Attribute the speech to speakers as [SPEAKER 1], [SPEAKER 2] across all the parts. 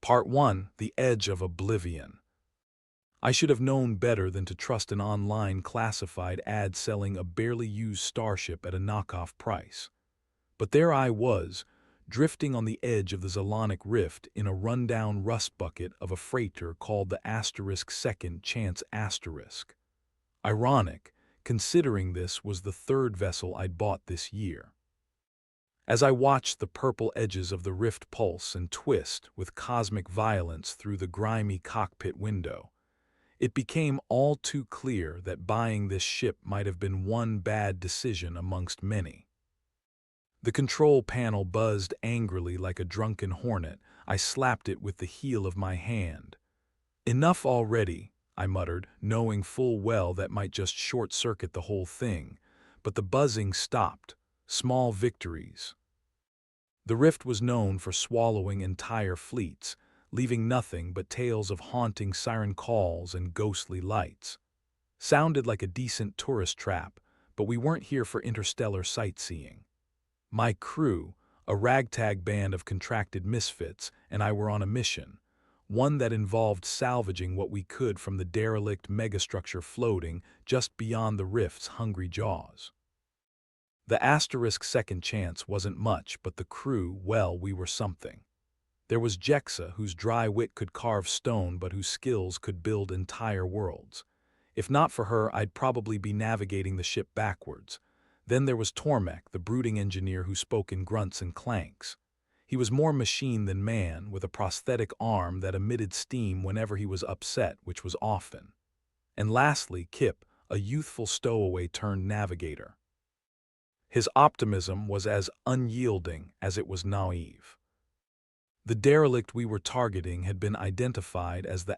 [SPEAKER 1] Part 1: The Edge of Oblivion. I should have known better than to trust an online classified ad selling a barely used starship at a knockoff price. But there I was, drifting on the edge of the Xylonic Rift in a rundown rust bucket of a freighter called the Second Chance Asterisk. Ironic, considering this was the third vessel I'd bought this year. As I watched the purple edges of the rift pulse and twist with cosmic violence through the grimy cockpit window, it became all too clear that buying this ship might have been one bad decision amongst many. The control panel buzzed angrily like a drunken hornet. I slapped it with the heel of my hand. "Enough already," I muttered, knowing full well that might just short-circuit the whole thing, but the buzzing stopped. Small victories. The Rift was known for swallowing entire fleets, leaving nothing but tales of haunting siren calls and ghostly lights. Sounded like a decent tourist trap, but we weren't here for interstellar sightseeing. My crew, a ragtag band of contracted misfits, and I were on a mission, one that involved salvaging what we could from the derelict megastructure floating just beyond the Rift's hungry jaws. The Second Chance wasn't much, but the crew, well, we were something. There was Jexa, whose dry wit could carve stone but whose skills could build entire worlds. If not for her, I'd probably be navigating the ship backwards. Then there was Tormek, the brooding engineer who spoke in grunts and clanks. He was more machine than man, with a prosthetic arm that emitted steam whenever he was upset, which was often. And lastly, Kip, a youthful stowaway turned navigator. His optimism was as unyielding as it was naive. The derelict we were targeting had been identified as the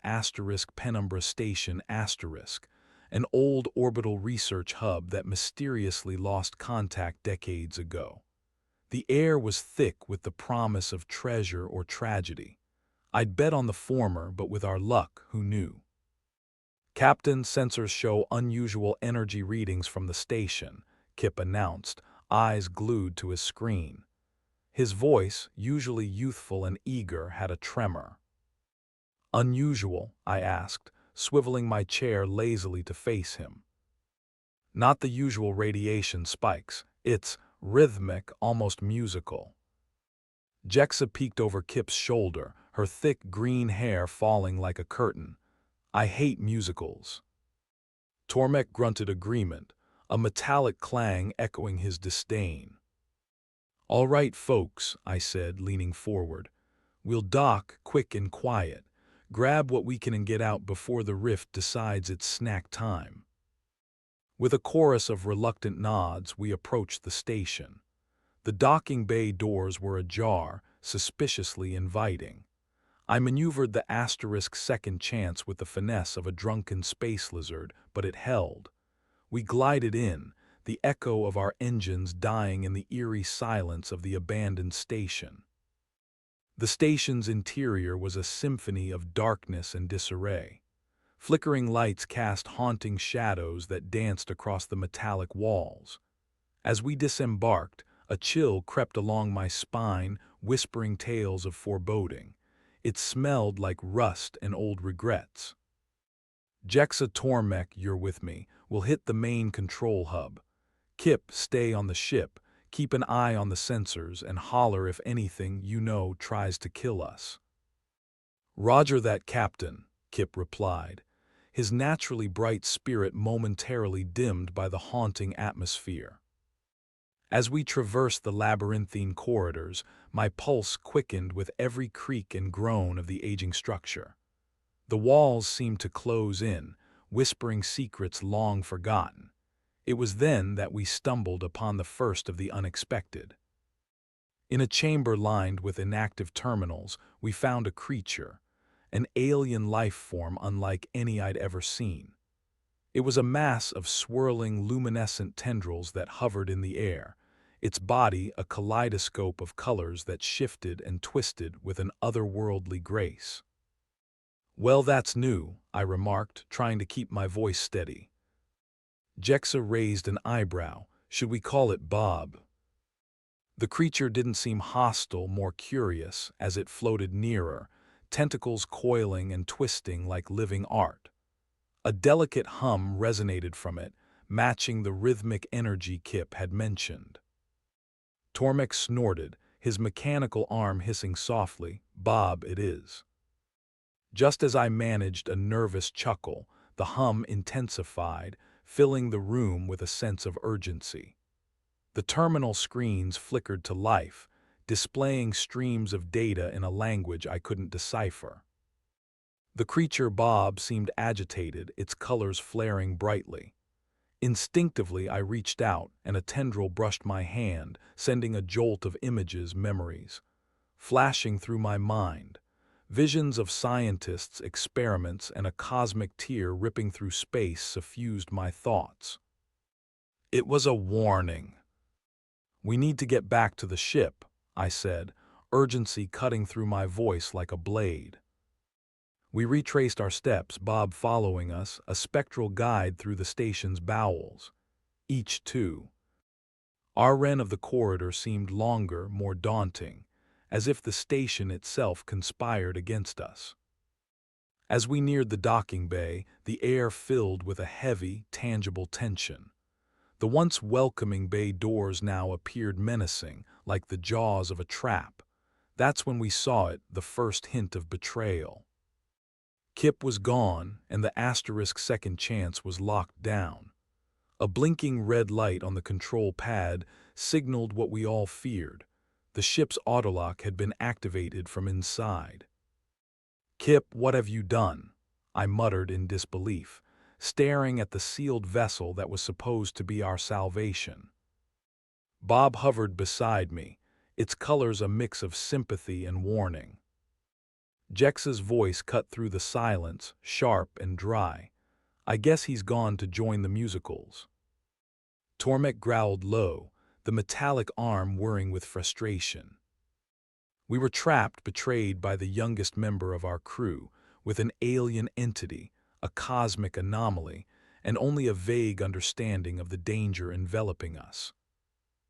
[SPEAKER 1] Penumbra Station asterisk, an old orbital research hub that mysteriously lost contact decades ago. The air was thick with the promise of treasure or tragedy. I'd bet on the former, but with our luck, who knew? "Captain, sensors show unusual energy readings from the station," Kip announced, eyes glued to his screen. His voice, usually youthful and eager, had a tremor. "Unusual?" I asked, swiveling my chair lazily to face him. "Not the usual radiation spikes. It's rhythmic, almost musical." Jexa peeked over Kip's shoulder, her thick green hair falling like a curtain. "I hate musicals." Tormek grunted agreement, a metallic clang echoing his disdain. "All right, folks," I said, leaning forward. "We'll dock quick and quiet. Grab what we can and get out before the Rift decides it's snack time." With a chorus of reluctant nods, we approached the station. The docking bay doors were ajar, suspiciously inviting. I maneuvered the Second Chance with the finesse of a drunken space lizard, but it held. We glided in, the echo of our engines dying in the eerie silence of the abandoned station. The station's interior was a symphony of darkness and disarray. Flickering lights cast haunting shadows that danced across the metallic walls. As we disembarked, a chill crept along my spine, whispering tales of foreboding. It smelled like rust and old regrets. "Jexa, Tormek, you're with me. We'll hit the main control hub. Kip, stay on the ship. Keep an eye on the sensors and holler if anything you know tries to kill us." "Roger that, Captain," Kip replied, his naturally bright spirit momentarily dimmed by the haunting atmosphere. As we traversed the labyrinthine corridors, my pulse quickened with every creak and groan of the aging structure. The walls seemed to close in, whispering secrets long forgotten. It was then that we stumbled upon the first of the unexpected. In a chamber lined with inactive terminals, we found a creature, an alien life form unlike any I'd ever seen. It was a mass of swirling, luminescent tendrils that hovered in the air, its body a kaleidoscope of colors that shifted and twisted with an otherworldly grace. "Well, that's new," I remarked, trying to keep my voice steady. Jexa raised an eyebrow. "Should we call it Bob?" The creature didn't seem hostile, more curious, as it floated nearer, tentacles coiling and twisting like living art. A delicate hum resonated from it, matching the rhythmic energy Kip had mentioned. Tormek snorted, his mechanical arm hissing softly, "Bob, it is." Just as I managed a nervous chuckle, the hum intensified, filling the room with a sense of urgency. The terminal screens flickered to life, displaying streams of data in a language I couldn't decipher. The creature Bob seemed agitated, its colors flaring brightly. Instinctively, I reached out, and a tendril brushed my hand, sending a jolt of images, memories, flashing through my mind. Visions of scientists, experiments, and a cosmic tear ripping through space suffused my thoughts. It was a warning. "We need to get back to the ship," I said, urgency cutting through my voice like a blade. We retraced our steps, Bob following us, a spectral guide through the station's bowels. Each two. Our end of the corridor seemed longer, more daunting, as if the station itself conspired against us. As we neared the docking bay, the air filled with a heavy, tangible tension. The once welcoming bay doors now appeared menacing, like the jaws of a trap. That's when we saw it, the first hint of betrayal. Kip was gone, and the asterisk second chance was locked down. A blinking red light on the control pad signaled what we all feared. The ship's autolock had been activated from inside. "Kip, what have you done?" I muttered in disbelief, staring at the sealed vessel that was supposed to be our salvation. Bob hovered beside me, its colors a mix of sympathy and warning. Jexa's voice cut through the silence, sharp and dry. "I guess he's gone to join the musicals." Tormek growled low, the metallic arm whirring with frustration. We were trapped, betrayed by the youngest member of our crew, with an alien entity, a cosmic anomaly, and only a vague understanding of the danger enveloping us.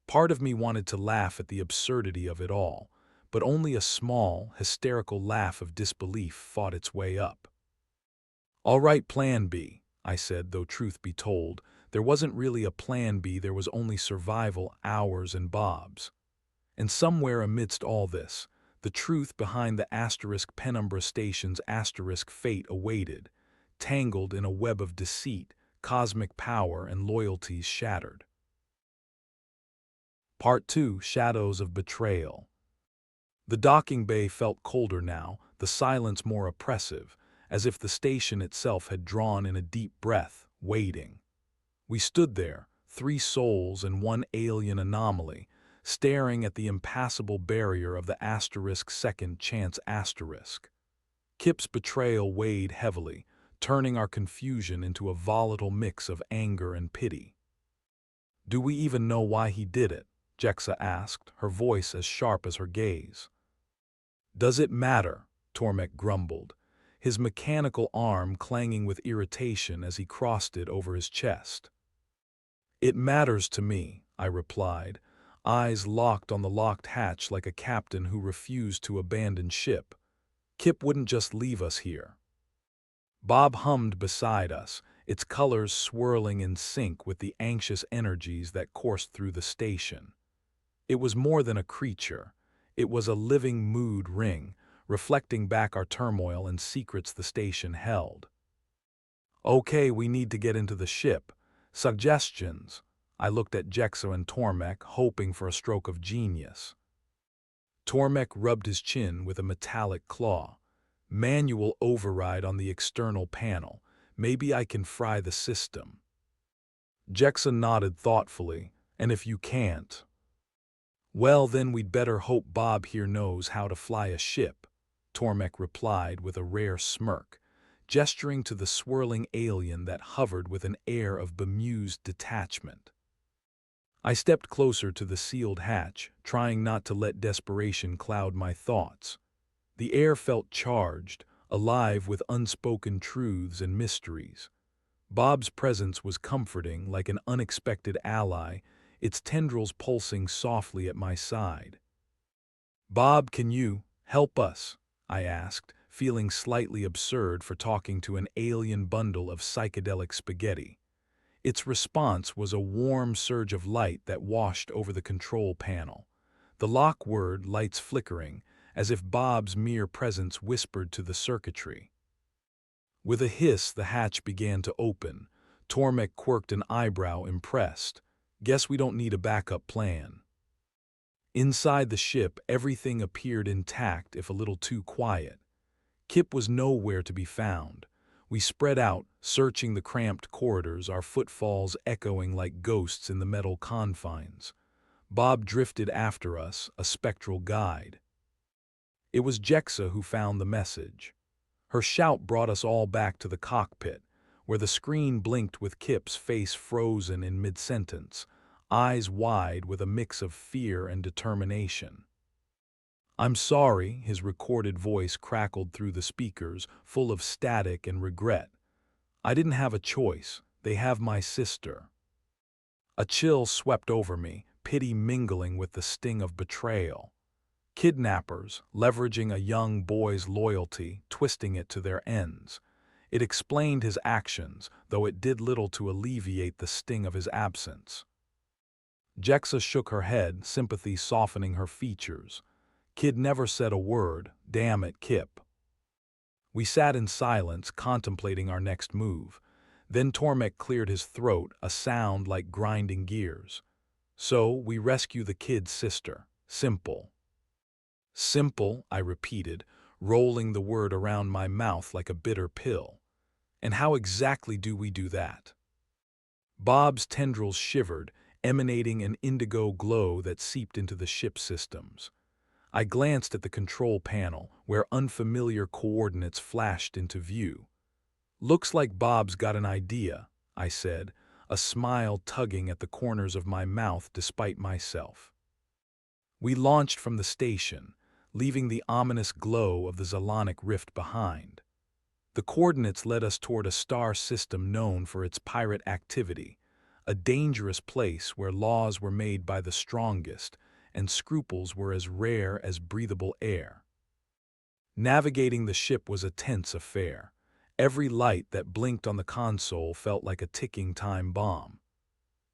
[SPEAKER 1] Part of me wanted to laugh at the absurdity of it all, but only a small, hysterical laugh of disbelief fought its way up. "All right, plan B," I said, though truth be told, there wasn't really a plan B, there was only survival, ours and Bob's. And somewhere amidst all this, the truth behind the asterisk Penumbra Station's asterisk fate awaited, tangled in a web of deceit, cosmic power, and loyalties shattered. Part 2: Shadows of Betrayal. The docking bay felt colder now, the silence more oppressive, as if the station itself had drawn in a deep breath, waiting. We stood there, three souls and one alien anomaly, staring at the impassable barrier of the asterisk second chance asterisk. Kip's betrayal weighed heavily, turning our confusion into a volatile mix of anger and pity. "Do we even know why he did it?" Jexa asked, her voice as sharp as her gaze. "Does it matter?" Tormek grumbled, his mechanical arm clanging with irritation as he crossed it over his chest. "It matters to me," I replied, eyes locked on the locked hatch like a captain who refused to abandon ship. "Kip wouldn't just leave us here." Bob hummed beside us, its colors swirling in sync with the anxious energies that coursed through the station. It was more than a creature. It was a living mood ring, reflecting back our turmoil and secrets the station held. "Okay, we need to get into the ship. Suggestions?" I looked at Jexa and Tormek, hoping for a stroke of genius. Tormek rubbed his chin with a metallic claw. "Manual override on the external panel. Maybe I can fry the system." Jexa nodded thoughtfully, "And if you can't?" "Well, then we'd better hope Bob here knows how to fly a ship," Tormek replied with a rare smirk, gesturing to the swirling alien that hovered with an air of bemused detachment. I stepped closer to the sealed hatch, trying not to let desperation cloud my thoughts. The air felt charged, alive with unspoken truths and mysteries. Bob's presence was comforting, like an unexpected ally, its tendrils pulsing softly at my side. "Bob, can you help us?" I asked, feeling slightly absurd for talking to an alien bundle of psychedelic spaghetti. Its response was a warm surge of light that washed over the control panel. The lock word lights flickering, as if Bob's mere presence whispered to the circuitry. With a hiss, the hatch began to open. Tormek quirked an eyebrow, impressed. Guess we don't need a backup plan. Inside the ship, everything appeared intact, if a little too quiet. Kip was nowhere to be found. We spread out, searching the cramped corridors, our footfalls echoing like ghosts in the metal confines. Bob drifted after us, a spectral guide. It was Jexa who found the message. Her shout brought us all back to the cockpit, where the screen blinked with Kip's face frozen in mid-sentence, eyes wide with a mix of fear and determination. "I'm sorry," his recorded voice crackled through the speakers, full of static and regret. "I didn't have a choice. They have my sister." A chill swept over me, pity mingling with the sting of betrayal. Kidnappers, leveraging a young boy's loyalty, twisting it to their ends. It explained his actions, though it did little to alleviate the sting of his absence. Jexa shook her head, sympathy softening her features. Kid never said a word. Damn it, Kip. We sat in silence, contemplating our next move. Then Tormek cleared his throat, a sound like grinding gears. "So, we rescue the kid's sister. Simple." "Simple," I repeated, rolling the word around my mouth like a bitter pill. "And how exactly do we do that?" Bob's tendrils shivered, emanating an indigo glow that seeped into the ship's systems. I glanced at the control panel, where unfamiliar coordinates flashed into view. "Looks like Bob's got an idea," I said, a smile tugging at the corners of my mouth despite myself. We launched from the station, leaving the ominous glow of the Xylonic Rift behind. The coordinates led us toward a star system known for its pirate activity, a dangerous place where laws were made by the strongest and scruples were as rare as breathable air. Navigating the ship was a tense affair. Every light that blinked on the console felt like a ticking time bomb.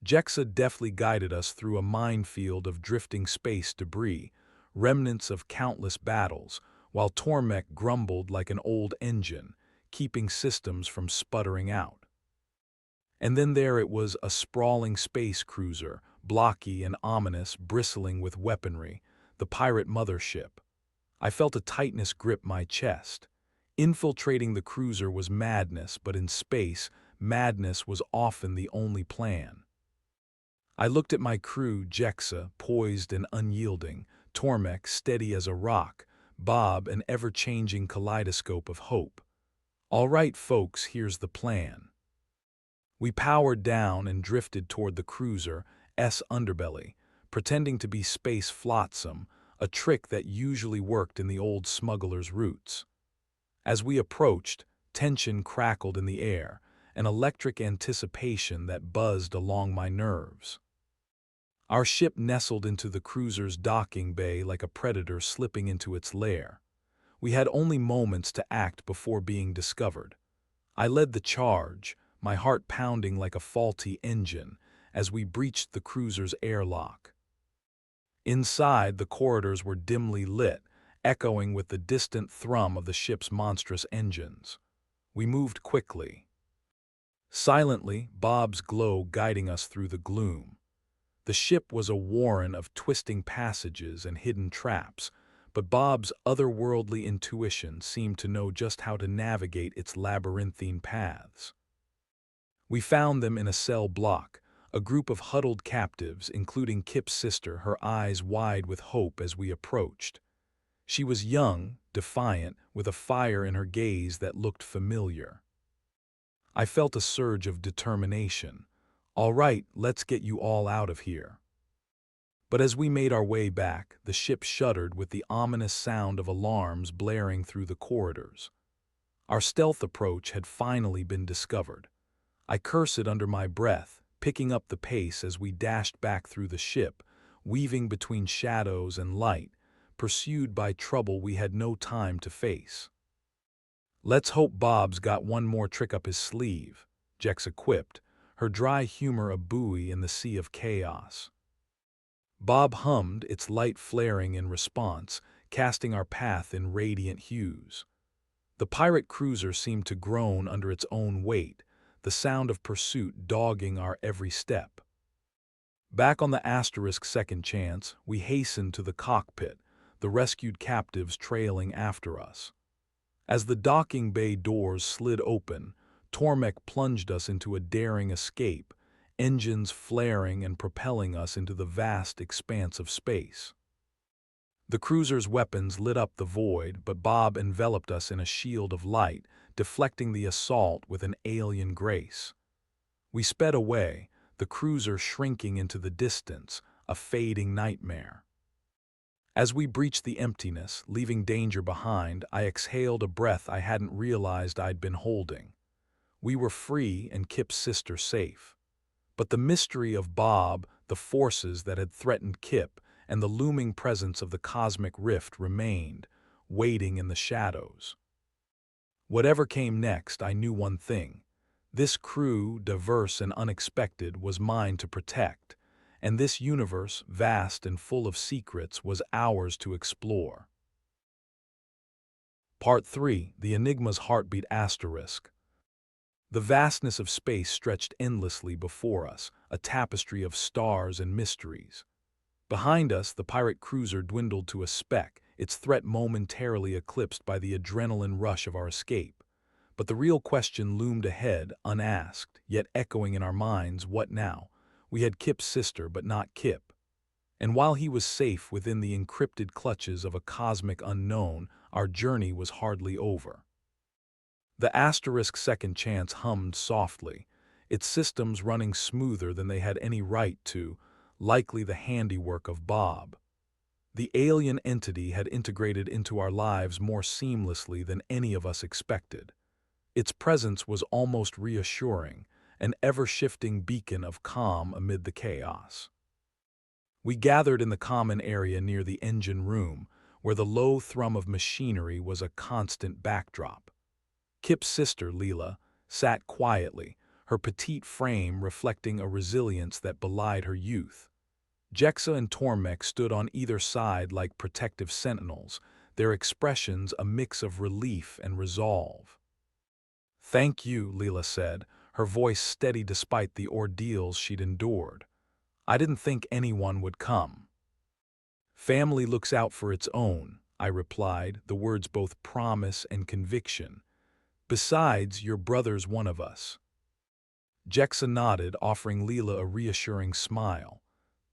[SPEAKER 1] Jexa deftly guided us through a minefield of drifting space debris, remnants of countless battles, while Tormek grumbled like an old engine, keeping systems from sputtering out. And then there it was, a sprawling space cruiser, blocky and ominous, bristling with weaponry, the pirate mothership. I felt a tightness grip my chest. Infiltrating the cruiser was madness, but in space, madness was often the only plan. I looked at my crew, Jexa, poised and unyielding, Tormek, steady as a rock, Bob, an ever-changing kaleidoscope of hope. "All right, folks, here's the plan." We powered down and drifted toward the cruiser's underbelly, pretending to be space flotsam, a trick that usually worked in the old smuggler's routes. As we approached, tension crackled in the air, an electric anticipation that buzzed along my nerves. Our ship nestled into the cruiser's docking bay like a predator slipping into its lair. We had only moments to act before being discovered. I led the charge, my heart pounding like a faulty engine, as we breached the cruiser's airlock. Inside, the corridors were dimly lit, echoing with the distant thrum of the ship's monstrous engines. We moved quickly. Silently, Bob's glow guiding us through the gloom. The ship was a warren of twisting passages and hidden traps, but Bob's otherworldly intuition seemed to know just how to navigate its labyrinthine paths. We found them in a cell block, a group of huddled captives, including Kip's sister, her eyes wide with hope as we approached. She was young, defiant, with a fire in her gaze that looked familiar. I felt a surge of determination. "All right, let's get you all out of here." But as we made our way back, the ship shuddered with the ominous sound of alarms blaring through the corridors. Our stealth approach had finally been discovered. I cursed under my breath, picking up the pace as we dashed back through the ship, weaving between shadows and light, pursued by trouble we had no time to face. Let's hope Bob's got one more trick up his sleeve, Jexa quipped, her dry humor a buoy in the sea of chaos. Bob hummed, its light flaring in response, casting our path in radiant hues. The pirate cruiser seemed to groan under its own weight, the sound of pursuit dogging our every step. Back on the Asterisk Second Chance, we hastened to the cockpit, the rescued captives trailing after us. As the docking bay doors slid open, Tormek plunged us into a daring escape, engines flaring and propelling us into the vast expanse of space. The cruiser's weapons lit up the void, but Bob enveloped us in a shield of light, deflecting the assault with an alien grace. We sped away, the cruiser shrinking into the distance, a fading nightmare. As we breached the emptiness, leaving danger behind, I exhaled a breath I hadn't realized I'd been holding. We were free and Kip's sister safe. But the mystery of Bob, the forces that had threatened Kip, and the looming presence of the cosmic rift remained, waiting in the shadows. Whatever came next, I knew one thing. This crew, diverse and unexpected, was mine to protect, and this universe, vast and full of secrets, was ours to explore. Part 3. The Enigma's Heartbeat Asterisk. The vastness of space stretched endlessly before us, a tapestry of stars and mysteries. Behind us, the pirate cruiser dwindled to a speck, its threat momentarily eclipsed by the adrenaline rush of our escape. But the real question loomed ahead, unasked, yet echoing in our minds: what now? We had Kip's sister, but not Kip. And while he was safe within the encrypted clutches of a cosmic unknown, our journey was hardly over. The Asterisk Second Chance hummed softly, its systems running smoother than they had any right to, likely the handiwork of Bob. The alien entity had integrated into our lives more seamlessly than any of us expected. Its presence was almost reassuring, an ever-shifting beacon of calm amid the chaos. We gathered in the common area near the engine room, where the low thrum of machinery was a constant backdrop. Kip's sister, Leela, sat quietly, her petite frame reflecting a resilience that belied her youth. Jexa and Tormek stood on either side like protective sentinels, their expressions a mix of relief and resolve. "Thank you," Leela said, her voice steady despite the ordeals she'd endured. "I didn't think anyone would come." "Family looks out for its own," I replied, the words both promise and conviction. "Besides, your brother's one of us." Jexa nodded, offering Leela a reassuring smile.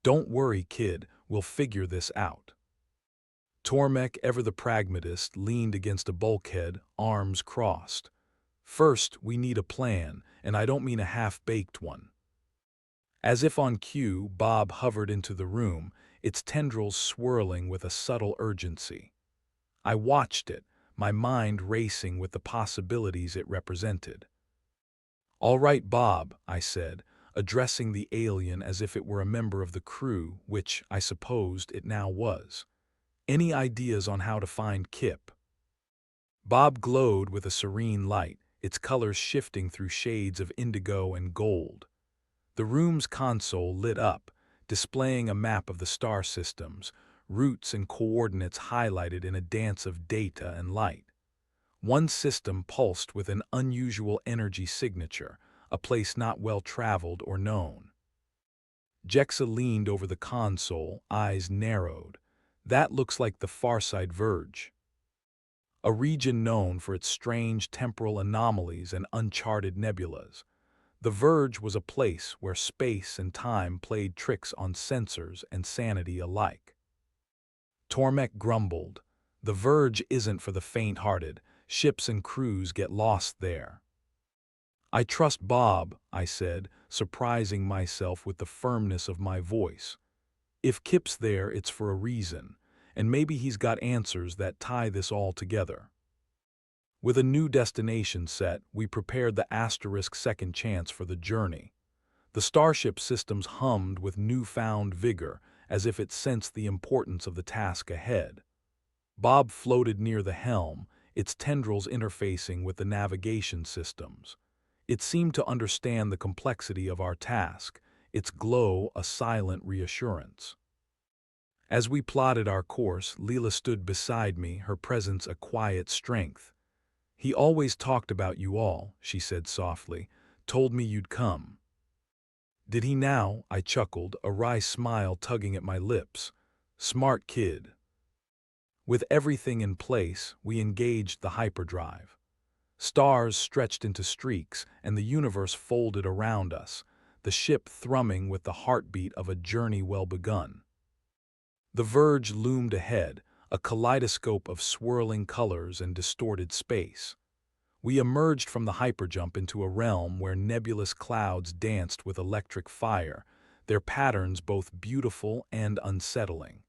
[SPEAKER 1] "Don't worry, kid, we'll figure this out." Tormek, ever the pragmatist, leaned against a bulkhead, arms crossed. "First, we need a plan, and I don't mean a half-baked one." As if on cue, Bob hovered into the room, its tendrils swirling with a subtle urgency. I watched it, my mind racing with the possibilities it represented. "All right, Bob," I said, addressing the alien as if it were a member of the crew, which, I supposed, it now was. "Any ideas on how to find Kip?" Bob glowed with a serene light, its colors shifting through shades of indigo and gold. The room's console lit up, displaying a map of the star systems, routes and coordinates highlighted in a dance of data and light. One system pulsed with an unusual energy signature, a place not well traveled or known. Jexa leaned over the console, eyes narrowed. "That looks like the Farside Verge, a region known for its strange temporal anomalies and uncharted nebulas. The Verge was a place where space and time played tricks on sensors and sanity alike." Tormek grumbled. "The Verge isn't for the faint-hearted. Ships and crews get lost there." "I trust Bob," I said, surprising myself with the firmness of my voice. "If Kip's there, it's for a reason, and maybe he's got answers that tie this all together." With a new destination set, we prepared the Asterisk Second Chance for the journey. The starship systems hummed with newfound vigor, as if it sensed the importance of the task ahead. Bob floated near the helm, its tendrils interfacing with the navigation systems. It seemed to understand the complexity of our task, its glow a silent reassurance. As we plotted our course, Leela stood beside me, her presence a quiet strength. "He always talked about you all," she said softly, "told me you'd come." "Did he now?" I chuckled, a wry smile tugging at my lips. "Smart kid." With everything in place, we engaged the hyperdrive. Stars stretched into streaks, and the universe folded around us, the ship thrumming with the heartbeat of a journey well begun. The verge loomed ahead, a kaleidoscope of swirling colors and distorted space. We emerged from the hyperjump into a realm where nebulous clouds danced with electric fire, their patterns both beautiful and unsettling.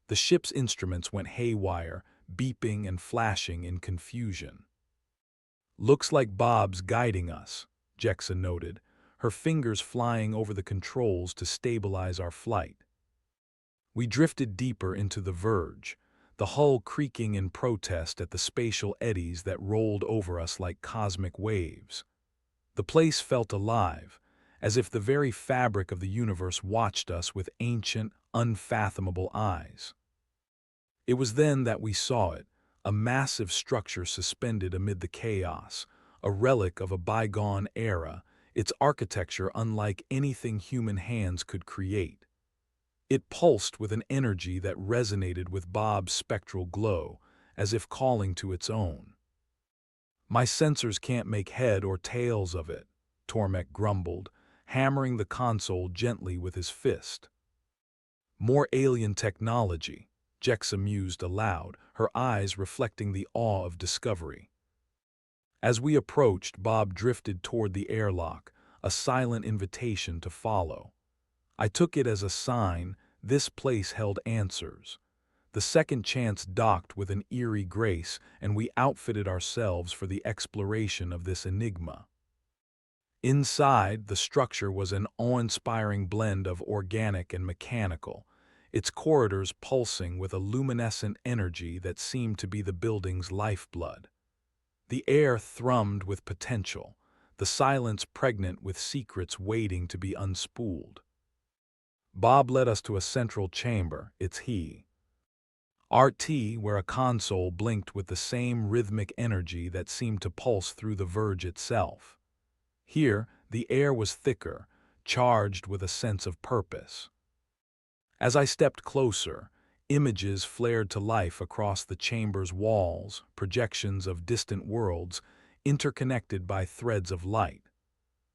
[SPEAKER 1] The ship's instruments went haywire, beeping and flashing in confusion. "Looks like Bob's guiding us," Jexa noted, her fingers flying over the controls to stabilize our flight. We drifted deeper into the verge, the hull creaking in protest at the spatial eddies that rolled over us like cosmic waves. The place felt alive, as if the very fabric of the universe watched us with ancient, unfathomable eyes. It was then that we saw it, a massive structure suspended amid the chaos, a relic of a bygone era, its architecture unlike anything human hands could create. It pulsed with an energy that resonated with Bob's spectral glow, as if calling to its own. "My sensors can't make head or tails of it," Tormek grumbled, hammering the console gently with his fist. "More alien technology," Jexa mused aloud, her eyes reflecting the awe of discovery. As we approached, Bob drifted toward the airlock, a silent invitation to follow. I took it as a sign this place held answers. The second chance docked with an eerie grace, and we outfitted ourselves for the exploration of this enigma. Inside, the structure was an awe-inspiring blend of organic and mechanical, its corridors pulsing with a luminescent energy that seemed to be the building's lifeblood. The air thrummed with potential, the silence pregnant with secrets waiting to be unspooled. Bob led us to a central chamber, its he. RT, where a console blinked with the same rhythmic energy that seemed to pulse through the verge itself. Here, the air was thicker, charged with a sense of purpose. As I stepped closer, images flared to life across the chamber's walls, projections of distant worlds, interconnected by threads of light.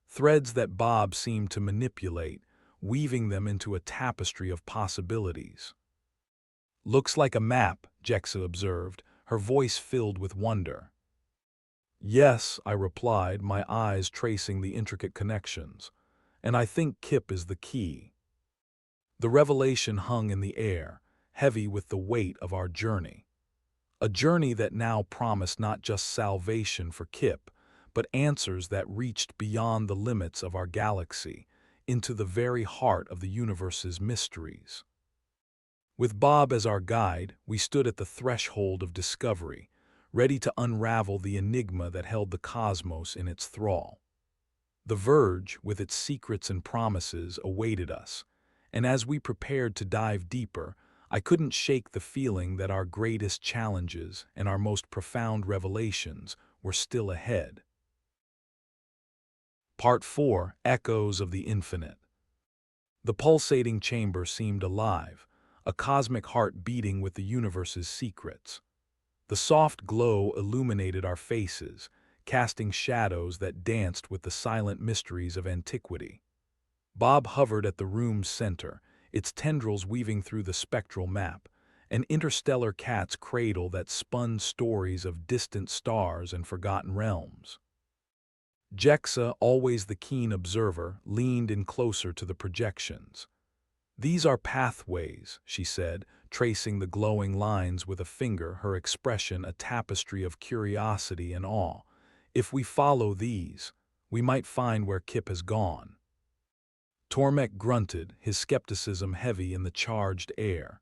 [SPEAKER 1] Threads that Bob seemed to manipulate, weaving them into a tapestry of possibilities. "Looks like a map," Jexa observed, her voice filled with wonder. "Yes," I replied, my eyes tracing the intricate connections. "And I think Kip is the key." The revelation hung in the air, heavy with the weight of our journey. A journey that now promised not just salvation for Kip, but answers that reached beyond the limits of our galaxy, into the very heart of the universe's mysteries. With Bob as our guide, we stood at the threshold of discovery, ready to unravel the enigma that held the cosmos in its thrall. The verge, with its secrets and promises, awaited us, and as we prepared to dive deeper, I couldn't shake the feeling that our greatest challenges and our most profound revelations were still ahead. Part 4: Echoes of the Infinite. The pulsating chamber seemed alive, a cosmic heart beating with the universe's secrets. The soft glow illuminated our faces, casting shadows that danced with the silent mysteries of antiquity. Bob hovered at the room's center, its tendrils weaving through the spectral map, an interstellar cat's cradle that spun stories of distant stars and forgotten realms. Jexa, always the keen observer, leaned in closer to the projections. "These are pathways," she said, tracing the glowing lines with a finger, her expression a tapestry of curiosity and awe. "If we follow these, we might find where Kip has gone." Tormek grunted, his skepticism heavy in the charged air.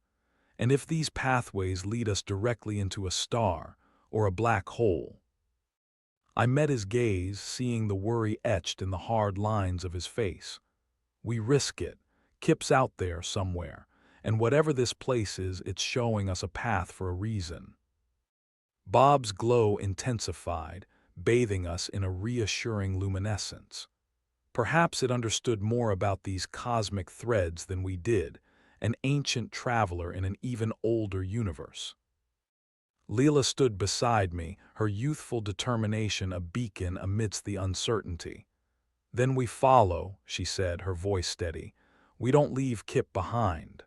[SPEAKER 1] "And if these pathways lead us directly into a star, or a black hole. I met his gaze, seeing the worry etched in the hard lines of his face. We risk it. Kip's out there somewhere, and whatever this place is, it's showing us a path for a reason. Bob's glow intensified, bathing us in a reassuring luminescence. Perhaps it understood more about these cosmic threads than we did, an ancient traveler in an even older universe. Leela stood beside me, her youthful determination a beacon amidst the uncertainty. "Then we follow," she said, her voice steady. "We don't leave Kip behind."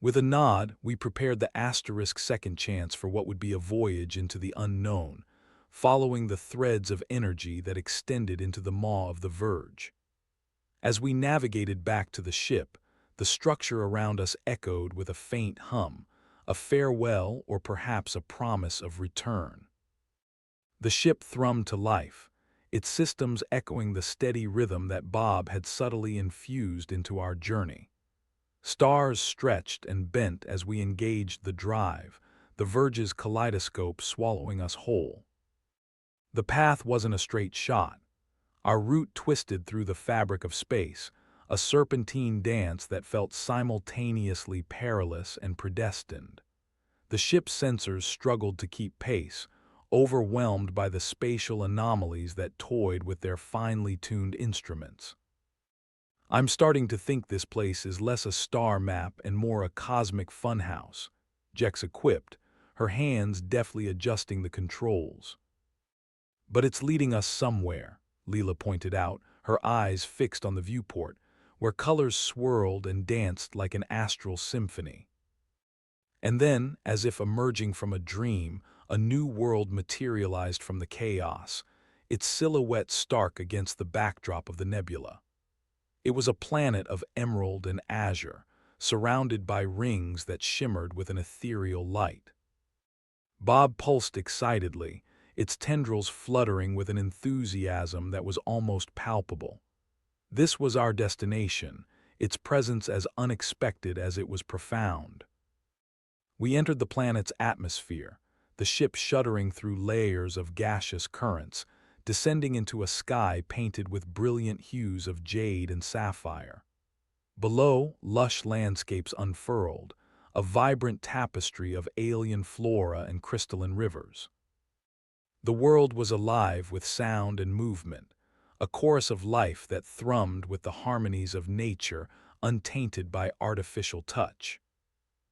[SPEAKER 1] With a nod, we prepared the asterisk second chance for what would be a voyage into the unknown, following the threads of energy that extended into the maw of the Verge. As we navigated back to the ship, the structure around us echoed with a faint hum, a farewell or perhaps a promise of return. The ship thrummed to life, its systems echoing the steady rhythm that Bob had subtly infused into our journey. Stars stretched and bent as we engaged the drive, the Verge's kaleidoscope swallowing us whole. The path wasn't a straight shot. Our route twisted through the fabric of space, a serpentine dance that felt simultaneously perilous and predestined. The ship's sensors struggled to keep pace, overwhelmed by the spatial anomalies that toyed with their finely tuned instruments. "I'm starting to think this place is less a star map and more a cosmic funhouse," Jex quipped, her hands deftly adjusting the controls. "But it's leading us somewhere," Leela pointed out, her eyes fixed on the viewport, where colors swirled and danced like an astral symphony. And then, as if emerging from a dream, a new world materialized from the chaos, its silhouette stark against the backdrop of the nebula. It was a planet of emerald and azure, surrounded by rings that shimmered with an ethereal light. Bob pulsed excitedly, its tendrils fluttering with an enthusiasm that was almost palpable. This was our destination, its presence as unexpected as it was profound. We entered the planet's atmosphere, the ship shuddering through layers of gaseous currents, descending into a sky painted with brilliant hues of jade and sapphire. Below, lush landscapes unfurled, a vibrant tapestry of alien flora and crystalline rivers. The world was alive with sound and movement, a chorus of life that thrummed with the harmonies of nature untainted by artificial touch.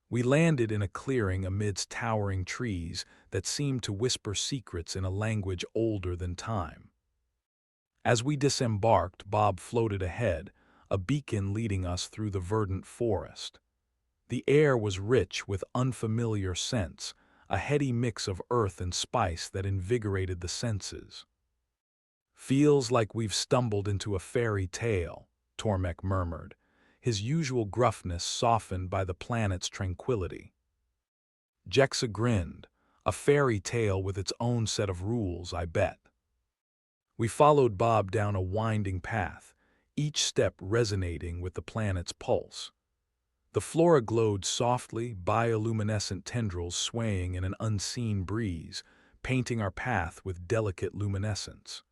[SPEAKER 1] We landed in a clearing amidst towering trees that seemed to whisper secrets in a language older than time. As we disembarked, Bob floated ahead, a beacon leading us through the verdant forest. The air was rich with unfamiliar scents, a heady mix of earth and spice that invigorated the senses. "Feels like we've stumbled into a fairy tale," Tormek murmured, his usual gruffness softened by the planet's tranquility. Jexa grinned, "A fairy tale with its own set of rules, I bet." We followed Bob down a winding path, each step resonating with the planet's pulse. The flora glowed softly, bioluminescent tendrils swaying in an unseen breeze, painting our path with delicate luminescence.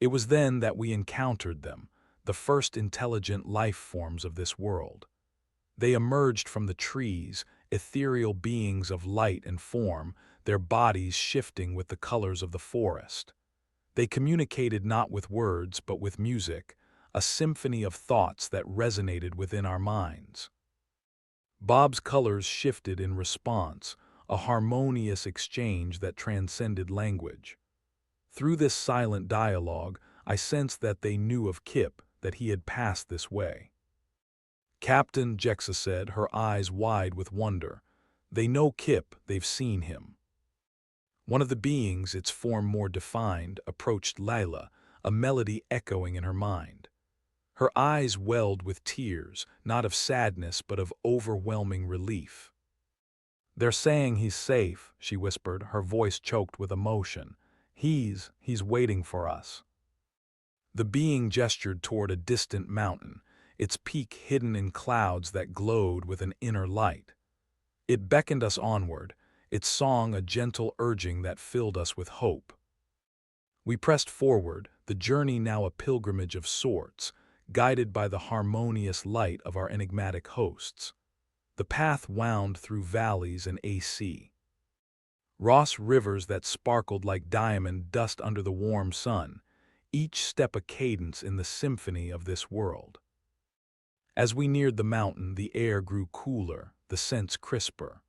[SPEAKER 1] It was then that we encountered them, the first intelligent life forms of this world. They emerged from the trees, ethereal beings of light and form, their bodies shifting with the colors of the forest. They communicated not with words but with music, a symphony of thoughts that resonated within our minds. Bob's colors shifted in response, a harmonious exchange that transcended language. Through this silent dialogue, I sensed that they knew of Kip, that he had passed this way. "Captain," Jexa said, her eyes wide with wonder, "they know Kip, they've seen him." One of the beings, its form more defined, approached Lila, a melody echoing in her mind. Her eyes welled with tears, not of sadness but of overwhelming relief. "They're saying he's safe," she whispered, her voice choked with emotion. He's waiting for us." The being gestured toward a distant mountain, its peak hidden in clouds that glowed with an inner light. It beckoned us onward, its song a gentle urging that filled us with hope. We pressed forward, the journey now a pilgrimage of sorts, guided by the harmonious light of our enigmatic hosts. The path wound through valleys and AC. Ross rivers that sparkled like diamond dust under the warm sun, each step a cadence in the symphony of this world. As we neared the mountain, the air grew cooler, the scents crisper.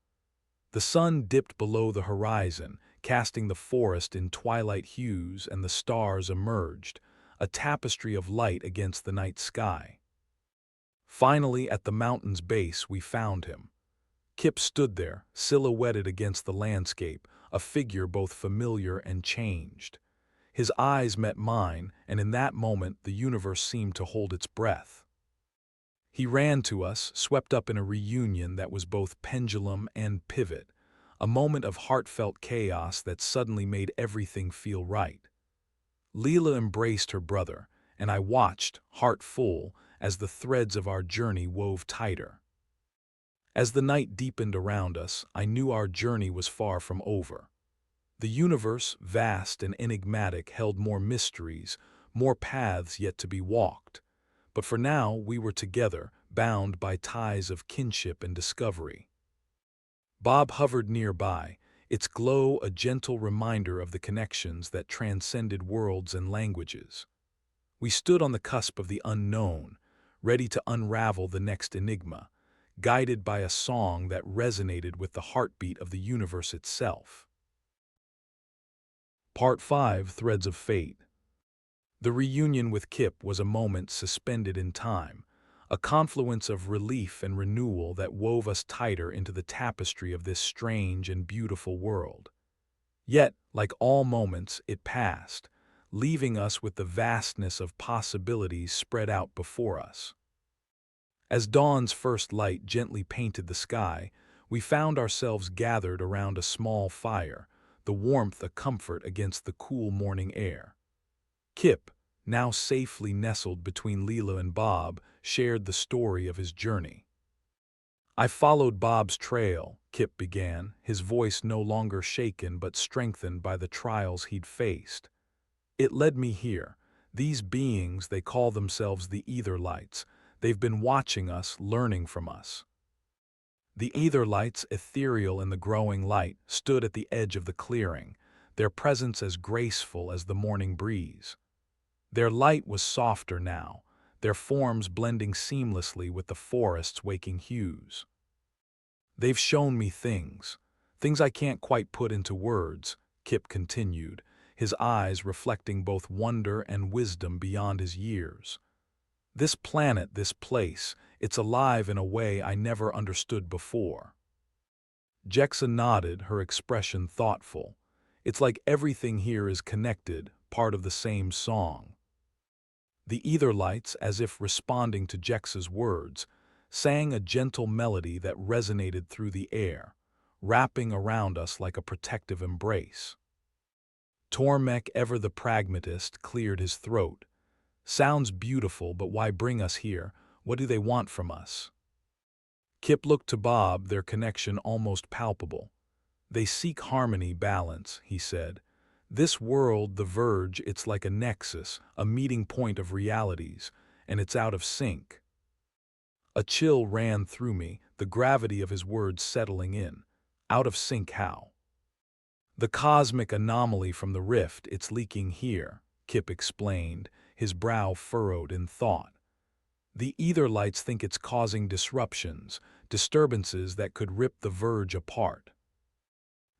[SPEAKER 1] The sun dipped below the horizon, casting the forest in twilight hues, and the stars emerged, a tapestry of light against the night sky. Finally, at the mountain's base, we found him. Kip stood there, silhouetted against the landscape, a figure both familiar and changed. His eyes met mine, and in that moment the universe seemed to hold its breath. He ran to us, swept up in a reunion that was both pendulum and pivot, a moment of heartfelt chaos that suddenly made everything feel right. Leela embraced her brother, and I watched, heart full, as the threads of our journey wove tighter. As the night deepened around us, I knew our journey was far from over. The universe, vast and enigmatic, held more mysteries, more paths yet to be walked. But for now, we were together, bound by ties of kinship and discovery. Bob hovered nearby, its glow a gentle reminder of the connections that transcended worlds and languages. We stood on the cusp of the unknown, ready to unravel the next enigma, guided by a song that resonated with the heartbeat of the universe itself. Part 5: Threads of Fate. The reunion with Kip was a moment suspended in time, a confluence of relief and renewal that wove us tighter into the tapestry of this strange and beautiful world. Yet, like all moments, it passed, leaving us with the vastness of possibilities spread out before us. As dawn's first light gently painted the sky, we found ourselves gathered around a small fire, the warmth a comfort against the cool morning air. Kip, now safely nestled between Leela and Bob, shared the story of his journey. "I followed Bob's trail," Kip began, his voice no longer shaken but strengthened by the trials he'd faced. "It led me here. These beings, they call themselves the Etherlights. They've been watching us, learning from us." The Etherlights, ethereal in the growing light, stood at the edge of the clearing, their presence as graceful as the morning breeze. Their light was softer now, their forms blending seamlessly with the forest's waking hues. "They've shown me things I can't quite put into words," Kip continued, his eyes reflecting both wonder and wisdom beyond his years. "This planet, this place, it's alive in a way I never understood before." Jexa nodded, her expression thoughtful. "It's like everything here is connected, part of the same song." The Etherlights, as if responding to Jexa's words, sang a gentle melody that resonated through the air, wrapping around us like a protective embrace. Tormek, ever the pragmatist, cleared his throat. "Sounds beautiful, but why bring us here? What do they want from us?" Kip looked to Bob, their connection almost palpable. "They seek harmony, balance," he said. "This world, the verge, it's like a nexus, a meeting point of realities, and it's out of sync." A chill ran through me, the gravity of his words settling in. Out of sync how? "The cosmic anomaly from the rift, it's leaking here," Kip explained, his brow furrowed in thought. "The Etherlights think it's causing disruptions, disturbances that could rip the verge apart."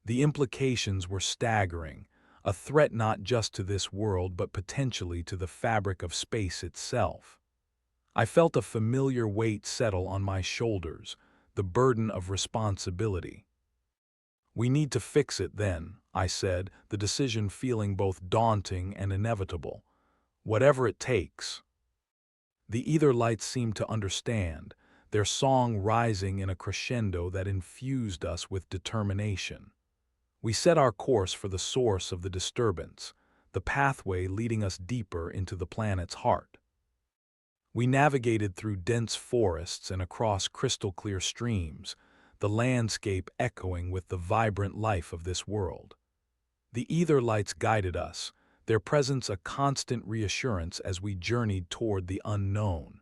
[SPEAKER 1] The implications were staggering, a threat not just to this world but potentially to the fabric of space itself. I felt a familiar weight settle on my shoulders, the burden of responsibility. "We need to fix it then," I said, the decision feeling both daunting and inevitable. "Whatever it takes." The Etherlights seemed to understand, their song rising in a crescendo that infused us with determination. We set our course for the source of the disturbance, the pathway leading us deeper into the planet's heart. We navigated through dense forests and across crystal-clear streams, the landscape echoing with the vibrant life of this world. The ether lights guided us, their presence a constant reassurance as we journeyed toward the unknown.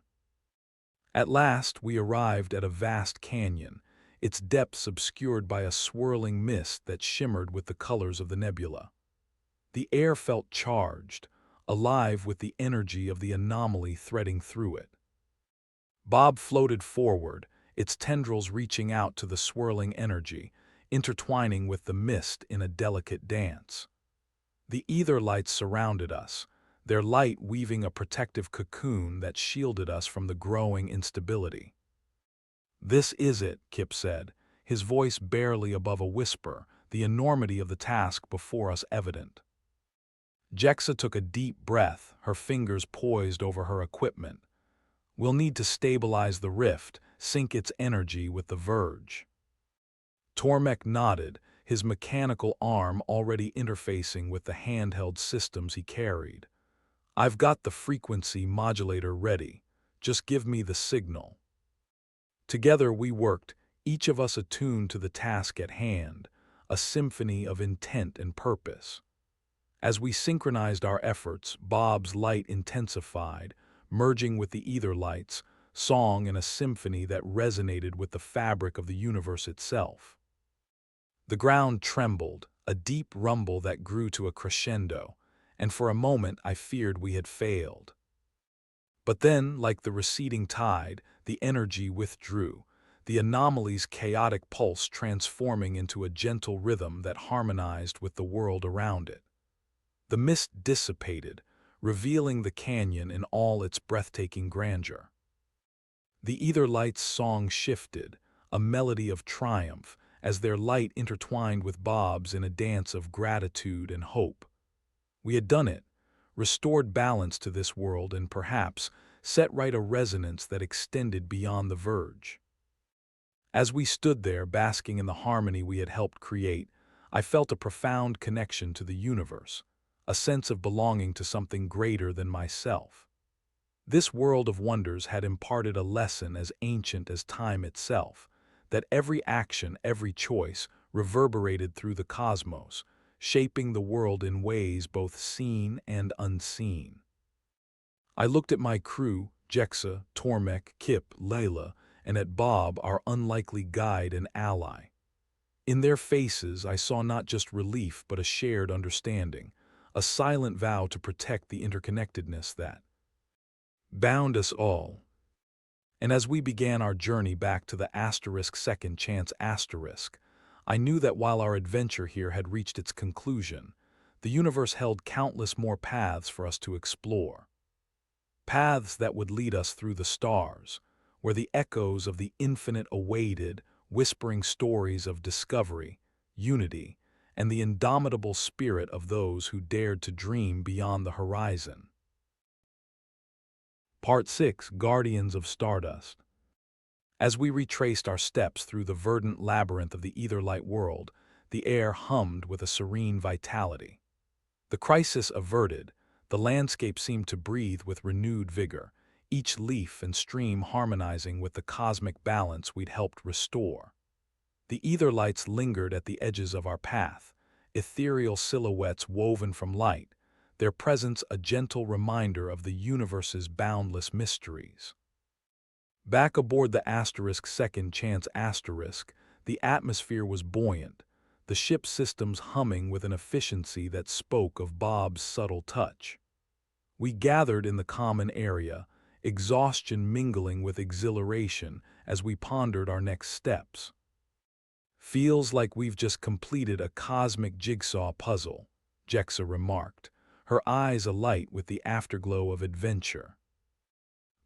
[SPEAKER 1] At last, we arrived at a vast canyon, its depths obscured by a swirling mist that shimmered with the colors of the nebula. The air felt charged, alive with the energy of the anomaly threading through it. Bob floated forward, its tendrils reaching out to the swirling energy, intertwining with the mist in a delicate dance. The ether lights surrounded us, their light weaving a protective cocoon that shielded us from the growing instability. "This is it," Kip said, his voice barely above a whisper, the enormity of the task before us evident. Jexa took a deep breath, her fingers poised over her equipment. "We'll need to stabilize the rift, sync its energy with the verge." Tormek nodded, his mechanical arm already interfacing with the handheld systems he carried. "I've got the frequency modulator ready. Just give me the signal." Together we worked, each of us attuned to the task at hand, a symphony of intent and purpose. As we synchronized our efforts, Bob's light intensified, merging with the ether lights, song in a symphony that resonated with the fabric of the universe itself. The ground trembled, a deep rumble that grew to a crescendo, and for a moment I feared we had failed. But then, like the receding tide, the energy withdrew, the anomaly's chaotic pulse transforming into a gentle rhythm that harmonized with the world around it. The mist dissipated, revealing the canyon in all its breathtaking grandeur. The ether lights' song shifted, a melody of triumph, as their light intertwined with Bob's in a dance of gratitude and hope. We had done it, restored balance to this world and perhaps set right a resonance that extended beyond the verge. As we stood there basking in the harmony we had helped create, I felt a profound connection to the universe, a sense of belonging to something greater than myself. This world of wonders had imparted a lesson as ancient as time itself, that every action, every choice, reverberated through the cosmos, shaping the world in ways both seen and unseen. I looked at my crew, Jexa, Tormek, Kip, Layla, and at Bob, our unlikely guide and ally. In their faces I saw not just relief but a shared understanding, a silent vow to protect the interconnectedness that bound us all. And as we began our journey back to the Second Chance Asterisk, I knew that while our adventure here had reached its conclusion, the universe held countless more paths for us to explore. Paths that would lead us through the stars, where the echoes of the infinite awaited, whispering stories of discovery, unity, and the indomitable spirit of those who dared to dream beyond the horizon. Part 6: Guardians of Stardust. As we retraced our steps through the verdant labyrinth of the etherlight world, the air hummed with a serene vitality. The crisis averted, the landscape seemed to breathe with renewed vigor, each leaf and stream harmonizing with the cosmic balance we'd helped restore. The etherlights lingered at the edges of our path, ethereal silhouettes woven from light, their presence a gentle reminder of the universe's boundless mysteries. Back aboard the Second Chance Asterisk, the atmosphere was buoyant, the ship's systems humming with an efficiency that spoke of Bob's subtle touch. We gathered in the common area, exhaustion mingling with exhilaration as we pondered our next steps. "Feels like we've just completed a cosmic jigsaw puzzle," Jexa remarked, her eyes alight with the afterglow of adventure.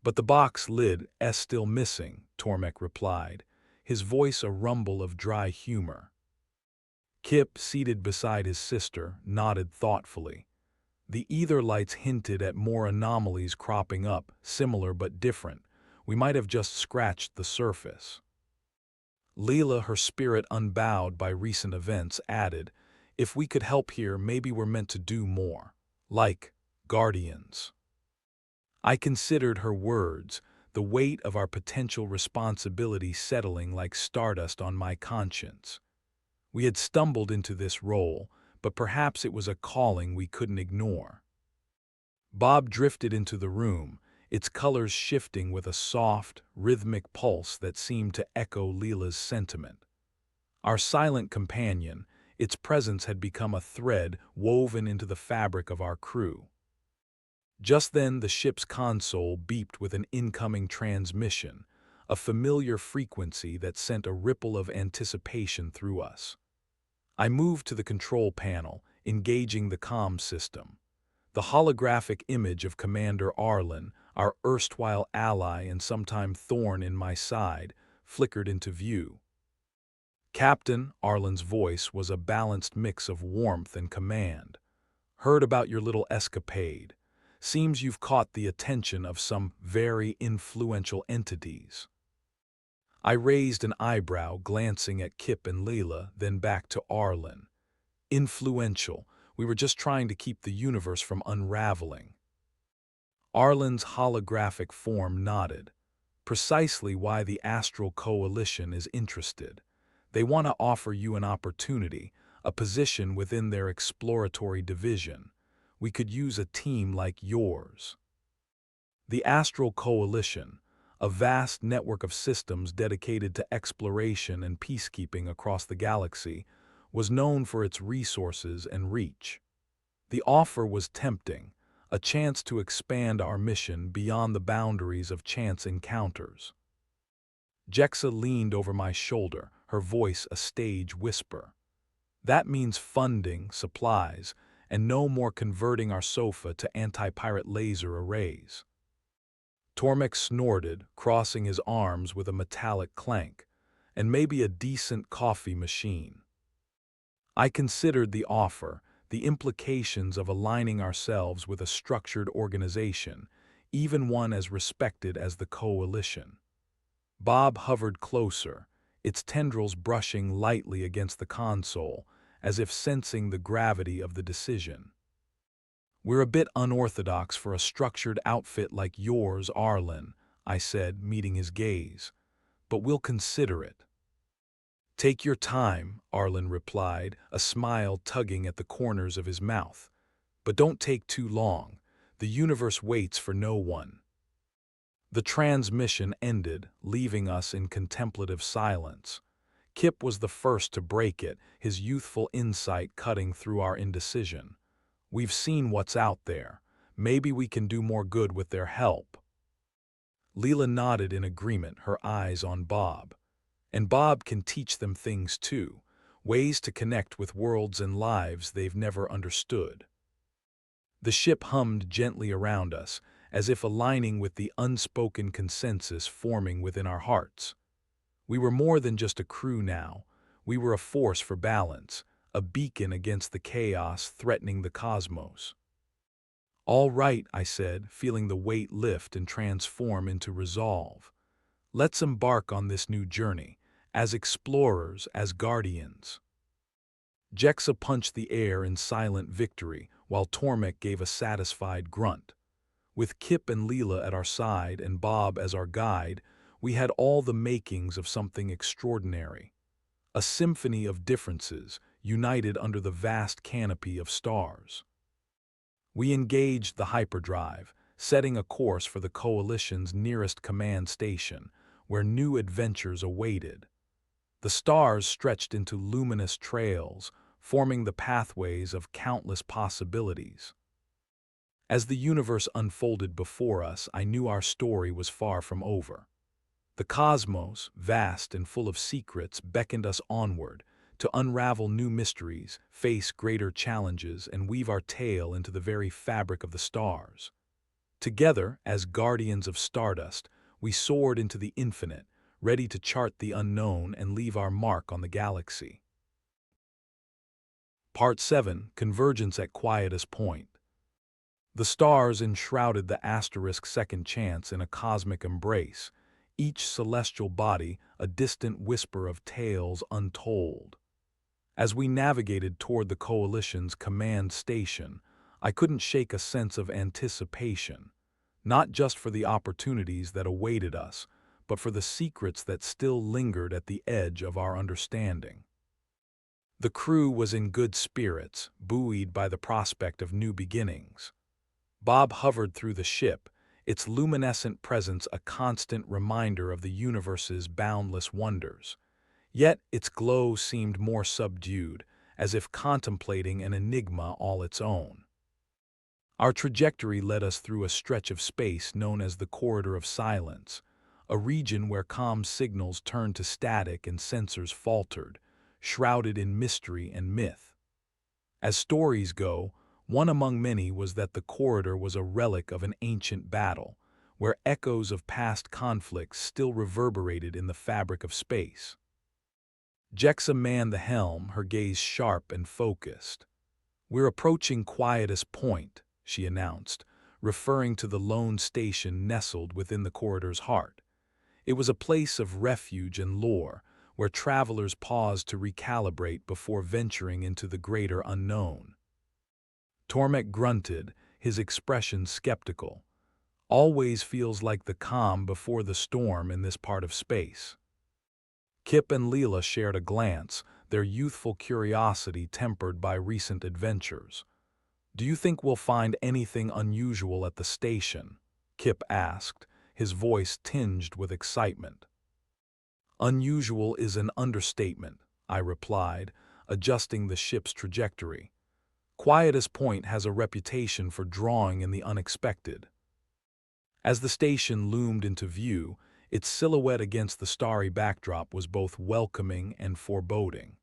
[SPEAKER 1] "But the box lid's still missing," Tormek replied, his voice a rumble of dry humor. Kip, seated beside his sister, nodded thoughtfully. The ether lights hinted at more anomalies cropping up, similar but different. We might have just scratched the surface. Leela, her spirit unbowed by recent events, added, "If we could help here, maybe we're meant to do more. Like guardians." I considered her words, the weight of our potential responsibility settling like stardust on my conscience. We had stumbled into this role, but perhaps it was a calling we couldn't ignore. Bob drifted into the room, its colors shifting with a soft, rhythmic pulse that seemed to echo Leela's sentiment. Our silent companion, its presence had become a thread woven into the fabric of our crew. Just then the ship's console beeped with an incoming transmission, a familiar frequency that sent a ripple of anticipation through us. I moved to the control panel, engaging the comm system. The holographic image of Commander Arlen, our erstwhile ally and sometime thorn in my side, flickered into view. "Captain," Arlen's voice was a balanced mix of warmth and command. "Heard about your little escapade. Seems you've caught the attention of some very influential entities." I raised an eyebrow, glancing at Kip and Leela, then back to Arlen. "Influential. We were just trying to keep the universe from unraveling." Arlen's holographic form nodded. "Precisely why the Astral Coalition is interested. They want to offer you an opportunity, a position within their exploratory division. We could use a team like yours." The Astral Coalition, a vast network of systems dedicated to exploration and peacekeeping across the galaxy, was known for its resources and reach. The offer was tempting, a chance to expand our mission beyond the boundaries of chance encounters. Jexa leaned over my shoulder, her voice a stage whisper. "That means funding, supplies, and no more converting our sofa to anti-pirate laser arrays." Tormek snorted, crossing his arms with a metallic clank, "and maybe a decent coffee machine." I considered the offer, the implications of aligning ourselves with a structured organization, even one as respected as the Coalition. Bob hovered closer, its tendrils brushing lightly against the console, as if sensing the gravity of the decision. "We're a bit unorthodox for a structured outfit like yours, Arlen," I said, meeting his gaze. "But we'll consider it." "Take your time," Arlen replied, a smile tugging at the corners of his mouth. "But don't take too long. The universe waits for no one." The transmission ended, leaving us in contemplative silence. Kip was the first to break it, his youthful insight cutting through our indecision. "We've seen what's out there. Maybe we can do more good with their help." Leela nodded in agreement, her eyes on Bob. "And Bob can teach them things too, ways to connect with worlds and lives they've never understood." The ship hummed gently around us, as if aligning with the unspoken consensus forming within our hearts. We were more than just a crew now. We were a force for balance, a beacon against the chaos threatening the cosmos. "All right," I said, feeling the weight lift and transform into resolve. "Let's embark on this new journey, as explorers, as guardians." Jexa punched the air in silent victory, while Tormek gave a satisfied grunt. With Kip and Leela at our side and Bob as our guide, we had all the makings of something extraordinary. A symphony of differences, united under the vast canopy of stars. We engaged the hyperdrive, setting a course for the Coalition's nearest command station, where new adventures awaited. The stars stretched into luminous trails, forming the pathways of countless possibilities. As the universe unfolded before us, I knew our story was far from over. The cosmos, vast and full of secrets, beckoned us onward, to unravel new mysteries, face greater challenges, and weave our tale into the very fabric of the stars. Together, as guardians of stardust, we soared into the infinite, ready to chart the unknown and leave our mark on the galaxy. Part 7. Convergence at Quietus Point. The stars enshrouded the asterisk second chance in a cosmic embrace, each celestial body a distant whisper of tales untold. As we navigated toward the Coalition's command station, I couldn't shake a sense of anticipation. not just for the opportunities that awaited us, but for the secrets that still lingered at the edge of our understanding. The crew was in good spirits, buoyed by the prospect of new beginnings. Bob hovered through the ship, its luminescent presence a constant reminder of the universe's boundless wonders. Yet its glow seemed more subdued, as if contemplating an enigma all its own. Our trajectory led us through a stretch of space known as the Corridor of Silence, a region where comm signals turned to static and sensors faltered, shrouded in mystery and myth. As stories go, one among many was that the corridor was a relic of an ancient battle, where echoes of past conflicts still reverberated in the fabric of space. Jexa manned the helm, her gaze sharp and focused. "We're approaching Quietus Point," she announced, referring to the lone station nestled within the corridor's heart. It was a place of refuge and lore, where travelers paused to recalibrate before venturing into the greater unknown. Tormek grunted, his expression skeptical. "Always feels like the calm before the storm in this part of space." Kip and Leela shared a glance, their youthful curiosity tempered by recent adventures. "Do you think we'll find anything unusual at the station?" Kip asked, his voice tinged with excitement. "Unusual is an understatement," I replied, adjusting the ship's trajectory. "Quietus Point has a reputation for drawing in the unexpected." As the station loomed into view, its silhouette against the starry backdrop was both welcoming and foreboding.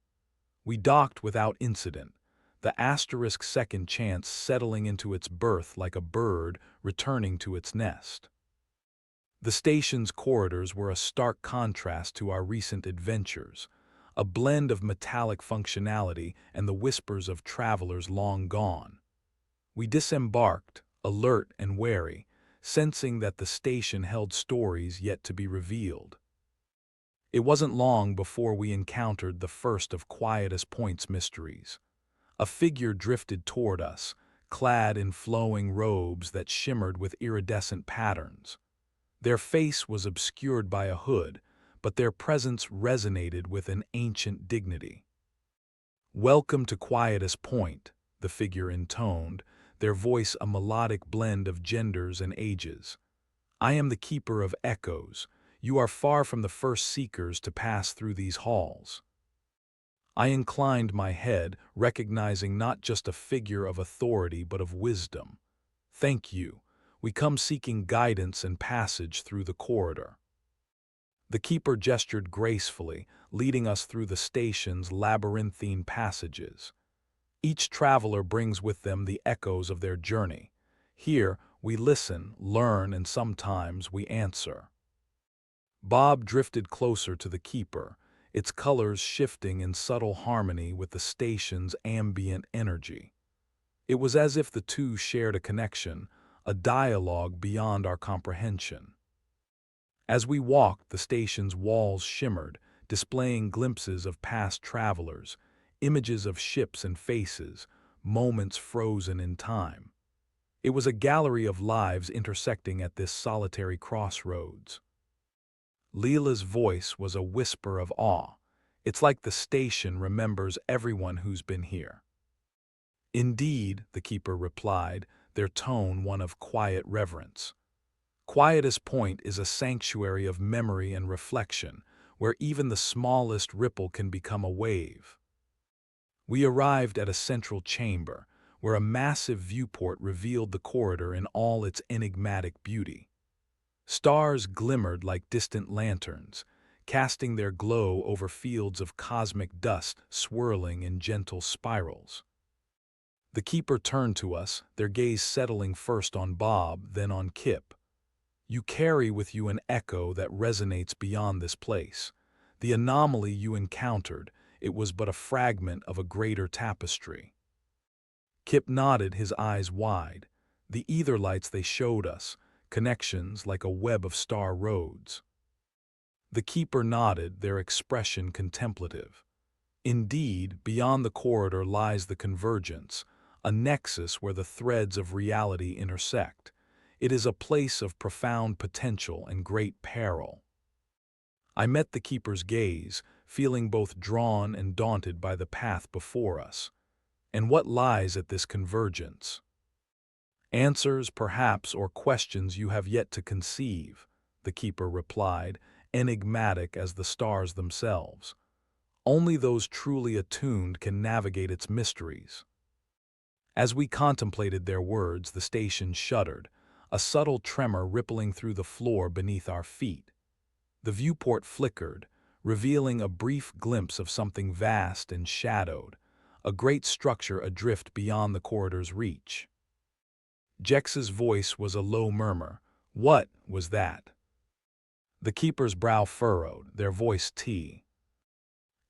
[SPEAKER 1] We docked without incident, the asterisk second chance settling into its berth like a bird returning to its nest. The station's corridors were a stark contrast to our recent adventures, a blend of metallic functionality and the whispers of travelers long gone. We disembarked, alert and wary, sensing that the station held stories yet to be revealed. It wasn't long before we encountered the first of Quietus Point's mysteries. A figure drifted toward us, clad in flowing robes that shimmered with iridescent patterns. Their face was obscured by a hood, but their presence resonated with an ancient dignity. "Welcome to Quietus Point," the figure intoned, their voice a melodic blend of genders and ages. "I am the Keeper of Echoes. You are far from the first seekers to pass through these halls." I inclined my head, recognizing not just a figure of authority but of wisdom. "Thank you. We come seeking guidance and passage through the corridor." The keeper gestured gracefully, leading us through the station's labyrinthine passages. Each traveler brings with them the echoes of their journey. Here, we listen, learn, and sometimes we answer. Bob drifted closer to the keeper, its colors shifting in subtle harmony with the station's ambient energy. It was as if the two shared a connection, a dialogue beyond our comprehension. As we walked, the station's walls shimmered, displaying glimpses of past travelers, images of ships and faces, moments frozen in time. It was a gallery of lives intersecting at this solitary crossroads. Leela's voice was a whisper of awe. "It's like the station remembers everyone who's been here." "Indeed," the keeper replied, their tone one of quiet reverence. "Quietus Point is a sanctuary of memory and reflection, where even the smallest ripple can become a wave." We arrived at a central chamber, where a massive viewport revealed the corridor in all its enigmatic beauty. Stars glimmered like distant lanterns, casting their glow over fields of cosmic dust swirling in gentle spirals. The keeper turned to us, their gaze settling first on Bob, then on Kip. "You carry with you an echo that resonates beyond this place. The anomaly you encountered, it was but a fragment of a greater tapestry." Kip nodded, his eyes wide. The ether lights they showed us, connections like a web of star roads. The keeper nodded, their expression contemplative. "Indeed, beyond the corridor lies the convergence, a nexus where the threads of reality intersect. It is a place of profound potential and great peril. I met the keeper's gaze, feeling both drawn and daunted by the path before us. And what lies at this convergence? Answers, perhaps, or questions you have yet to conceive, the keeper replied, enigmatic as the stars themselves. Only those truly attuned can navigate its mysteries. As we contemplated their words, the station shuddered, a subtle tremor rippling through the floor beneath our feet. The viewport flickered, revealing a brief glimpse of something vast and shadowed, a great structure adrift beyond the corridor's reach. Jex's voice was a low murmur. What was that? The keeper's brow furrowed, their voice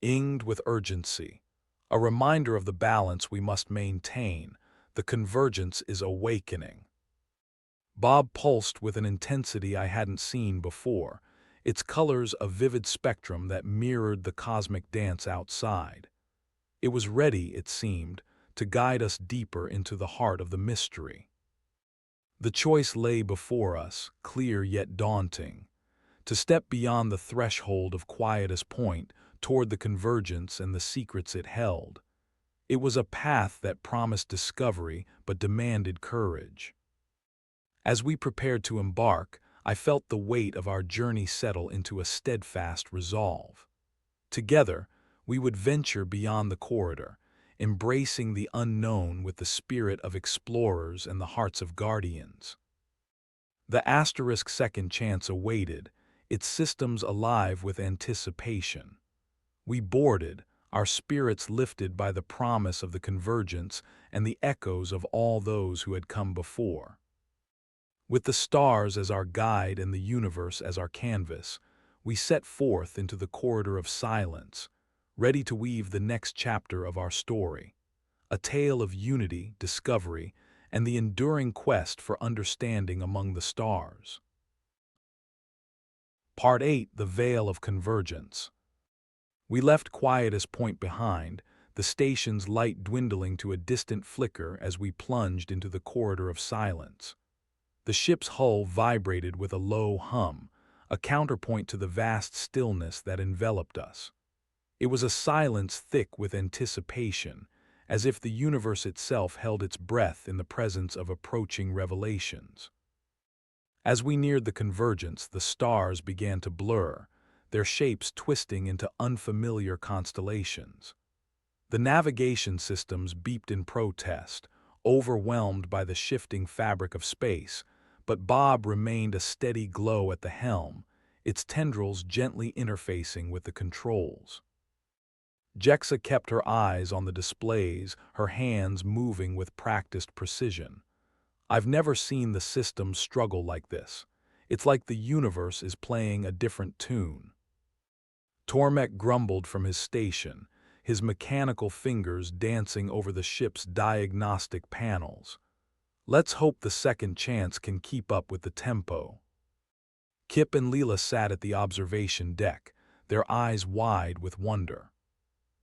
[SPEAKER 1] inged with urgency. A reminder of the balance we must maintain. The convergence is awakening. Bob pulsed with an intensity I hadn't seen before, its colors a vivid spectrum that mirrored the cosmic dance outside. It was ready, it seemed, to guide us deeper into the heart of the mystery. The choice lay before us, clear yet daunting, to step beyond the threshold of quietest point toward the convergence and the secrets it held. It was a path that promised discovery but demanded courage. As we prepared to embark, I felt the weight of our journey settle into a steadfast resolve. Together, we would venture beyond the corridor, embracing the unknown with the spirit of explorers and the hearts of guardians. The asterisk second chance awaited, its systems alive with anticipation. We boarded, our spirits lifted by the promise of the convergence and the echoes of all those who had come before. With the stars as our guide and the universe as our canvas, we set forth into the corridor of silence, ready to weave the next chapter of our story, a tale of unity, discovery, and the enduring quest for understanding among the stars. Part 8: The Veil of Convergence. We left quietest point behind, the station's light dwindling to a distant flicker as we plunged into the corridor of silence. The ship's hull vibrated with a low hum, a counterpoint to the vast stillness that enveloped us. It was a silence thick with anticipation, as if the universe itself held its breath in the presence of approaching revelations. As we neared the convergence, the stars began to blur, their shapes twisting into unfamiliar constellations. The navigation systems beeped in protest, overwhelmed by the shifting fabric of space, but Bob remained a steady glow at the helm, its tendrils gently interfacing with the controls. Jexa kept her eyes on the displays, her hands moving with practiced precision. I've never seen the system struggle like this. It's like the universe is playing a different tune. Tormek grumbled from his station, his mechanical fingers dancing over the ship's diagnostic panels. Let's hope the second chance can keep up with the tempo. Kip and Leela sat at the observation deck, their eyes wide with wonder.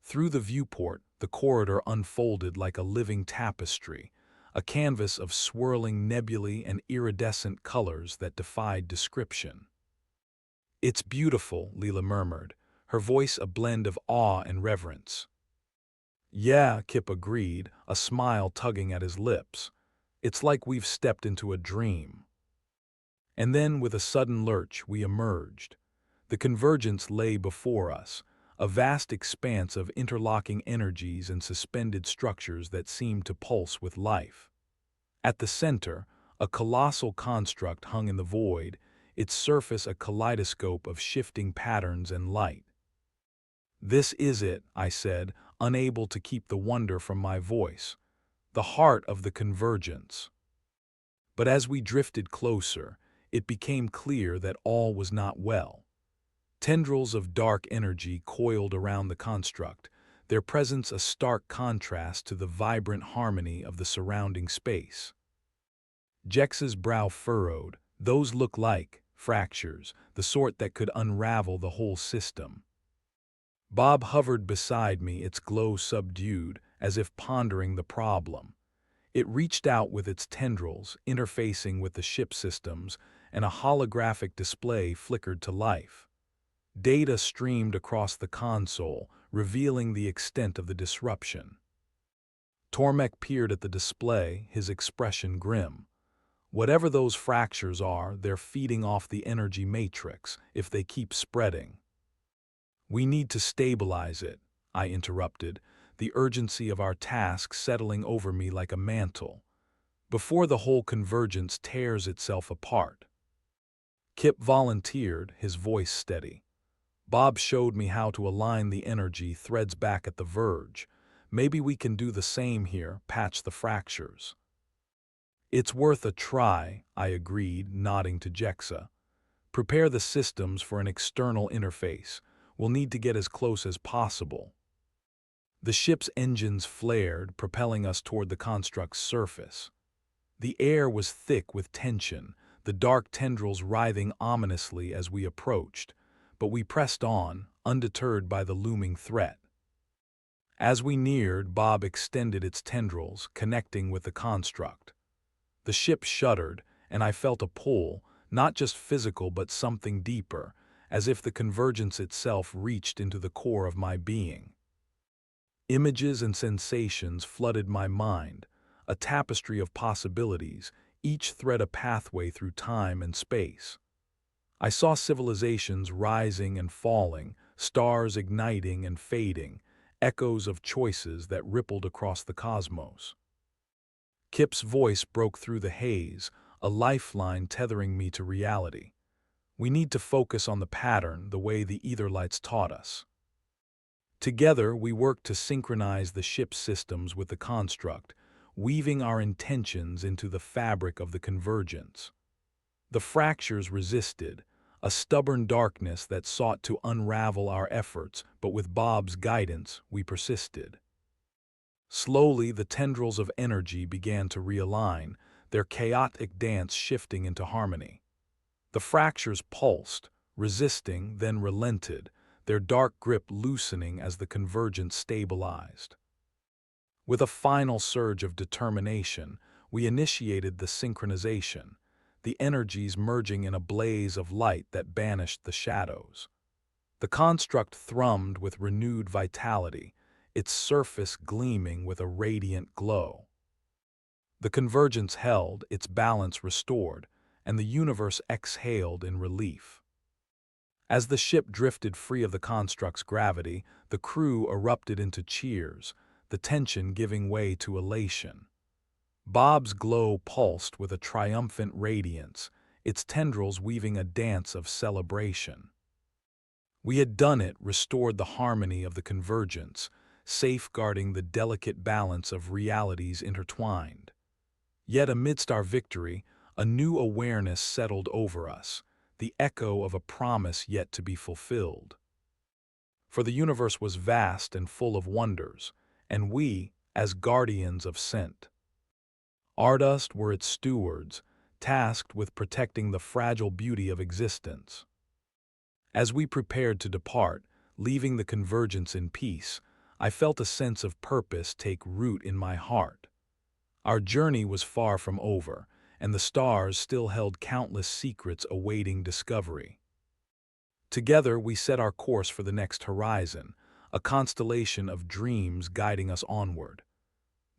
[SPEAKER 1] Through the viewport, the corridor unfolded like a living tapestry, a canvas of swirling nebulae and iridescent colors that defied description. It's beautiful, Leela murmured, her voice a blend of awe and reverence. Yeah, Kip agreed, a smile tugging at his lips. It's like we've stepped into a dream. And then, with a sudden lurch, we emerged. The convergence lay before us, a vast expanse of interlocking energies and suspended structures that seemed to pulse with life. At the center, a colossal construct hung in the void, its surface a kaleidoscope of shifting patterns and light. This is it, I said, unable to keep the wonder from my voice. The heart of the convergence. But as we drifted closer, it became clear that all was not well. Tendrils of dark energy coiled around the construct, their presence a stark contrast to the vibrant harmony of the surrounding space. Jex's brow furrowed. Those look like fractures, the sort that could unravel the whole system. Bob hovered beside me, its glow subdued, as if pondering the problem. It reached out with its tendrils, interfacing with the ship systems, and a holographic display flickered to life. Data streamed across the console, revealing the extent of the disruption. Tormek peered at the display, his expression grim. Whatever those fractures are, they're feeding off the energy matrix if they keep spreading. We need to stabilize it, I interrupted, the urgency of our task settling over me like a mantle, before the whole convergence tears itself apart. Kip volunteered, his voice steady. Bob showed me how to align the energy threads back at the verge. Maybe we can do the same here, patch the fractures. It's worth a try, I agreed, nodding to Jexa. Prepare the systems for an external interface. We'll need to get as close as possible. The ship's engines flared, propelling us toward the construct's surface. The air was thick with tension, the dark tendrils writhing ominously as we approached, but we pressed on, undeterred by the looming threat. As we neared, Bob extended its tendrils, connecting with the construct. The ship shuddered, and I felt a pull, not just physical but something deeper, as if the convergence itself reached into the core of my being. Images and sensations flooded my mind, a tapestry of possibilities, each thread a pathway through time and space. I saw civilizations rising and falling, stars igniting and fading, echoes of choices that rippled across the cosmos. Kip's voice broke through the haze, a lifeline tethering me to reality. We need to focus on the pattern the way the Etherlights taught us. Together, we worked to synchronize the ship's systems with the construct, weaving our intentions into the fabric of the convergence. The fractures resisted, a stubborn darkness that sought to unravel our efforts, but with Bob's guidance, we persisted. Slowly, the tendrils of energy began to realign, their chaotic dance shifting into harmony. The fractures pulsed, resisting, then relented, their dark grip loosening as the convergence stabilized. With a final surge of determination, we initiated the synchronization, the energies merging in a blaze of light that banished the shadows. The construct thrummed with renewed vitality, its surface gleaming with a radiant glow. The convergence held, its balance restored, and the universe exhaled in relief. As the ship drifted free of the construct's gravity, the crew erupted into cheers, the tension giving way to elation. Bob's glow pulsed with a triumphant radiance, its tendrils weaving a dance of celebration. We had done it, restored the harmony of the convergence, safeguarding the delicate balance of realities intertwined. Yet amidst our victory, a new awareness settled over us, the echo of a promise yet to be fulfilled. For the universe was vast and full of wonders, and we, as guardians of scent, Ardust were its stewards, tasked with protecting the fragile beauty of existence. As we prepared to depart, leaving the convergence in peace, I felt a sense of purpose take root in my heart. Our journey was far from over, and the stars still held countless secrets awaiting discovery. Together, we set our course for the next horizon, a constellation of dreams guiding us onward.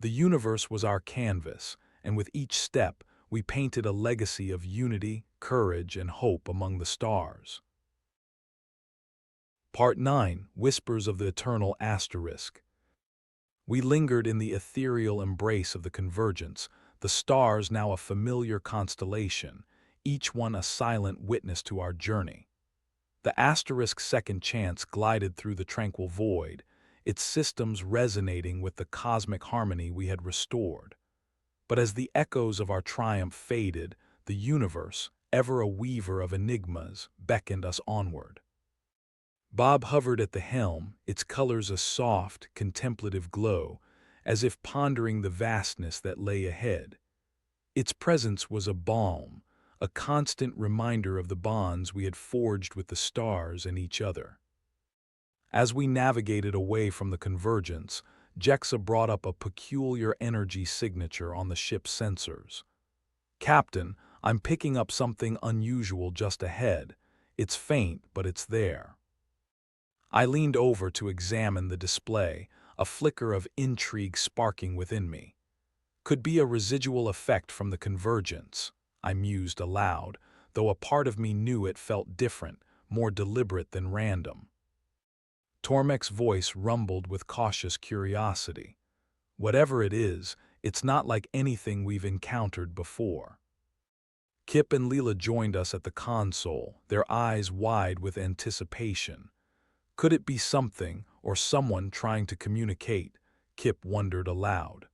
[SPEAKER 1] The universe was our canvas, and with each step, we painted a legacy of unity, courage, and hope among the stars. Part 9, Whispers of the Eternal Asterisk. We lingered in the ethereal embrace of the convergence, the stars now a familiar constellation, each one a silent witness to our journey. The asterisk's second chance glided through the tranquil void, its systems resonating with the cosmic harmony we had restored. But as the echoes of our triumph faded, the universe, ever a weaver of enigmas, beckoned us onward. Bob hovered at the helm, its colors a soft, contemplative glow, as if pondering the vastness that lay ahead. Its presence was a balm, a constant reminder of the bonds we had forged with the stars and each other. As we navigated away from the convergence, Jexa brought up a peculiar energy signature on the ship's sensors. "Captain, I'm picking up something unusual just ahead. It's faint, but it's there." I leaned over to examine the display, a flicker of intrigue sparking within me. Could be a residual effect from the convergence, I mused aloud, though a part of me knew it felt different, more deliberate than random. Tormek's voice rumbled with cautious curiosity. "Whatever it is, it's not like anything we've encountered before." Kip and Leela joined us at the console, their eyes wide with anticipation. Could it be something, or someone trying to communicate? Kip wondered aloud.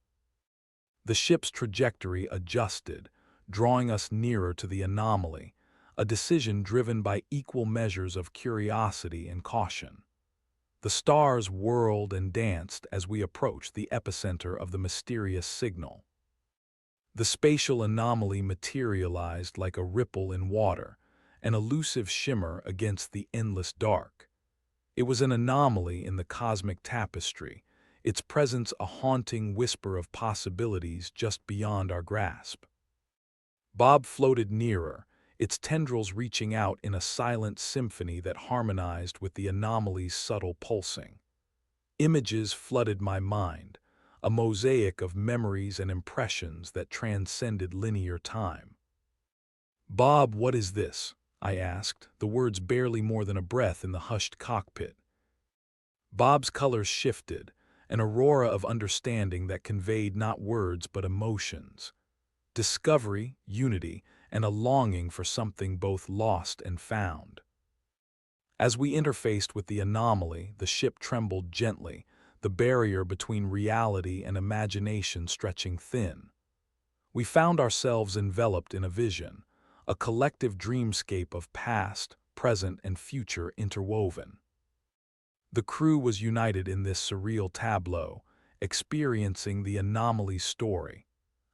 [SPEAKER 1] The ship's trajectory adjusted, drawing us nearer to the anomaly, a decision driven by equal measures of curiosity and caution. The stars whirled and danced as we approached the epicenter of the mysterious signal. The spatial anomaly materialized like a ripple in water, an elusive shimmer against the endless dark. It was an anomaly in the cosmic tapestry, its presence a haunting whisper of possibilities just beyond our grasp. Bob floated nearer, its tendrils reaching out in a silent symphony that harmonized with the anomaly's subtle pulsing. Images flooded my mind, a mosaic of memories and impressions that transcended linear time. "Bob, what is this?" I asked, the words barely more than a breath in the hushed cockpit. Bob's colors shifted, an aurora of understanding that conveyed not words but emotions. Discovery, unity, and a longing for something both lost and found. As we interfaced with the anomaly, the ship trembled gently, the barrier between reality and imagination stretching thin. We found ourselves enveloped in a vision, a collective dreamscape of past, present, and future interwoven. The crew was united in this surreal tableau, experiencing the anomaly's story,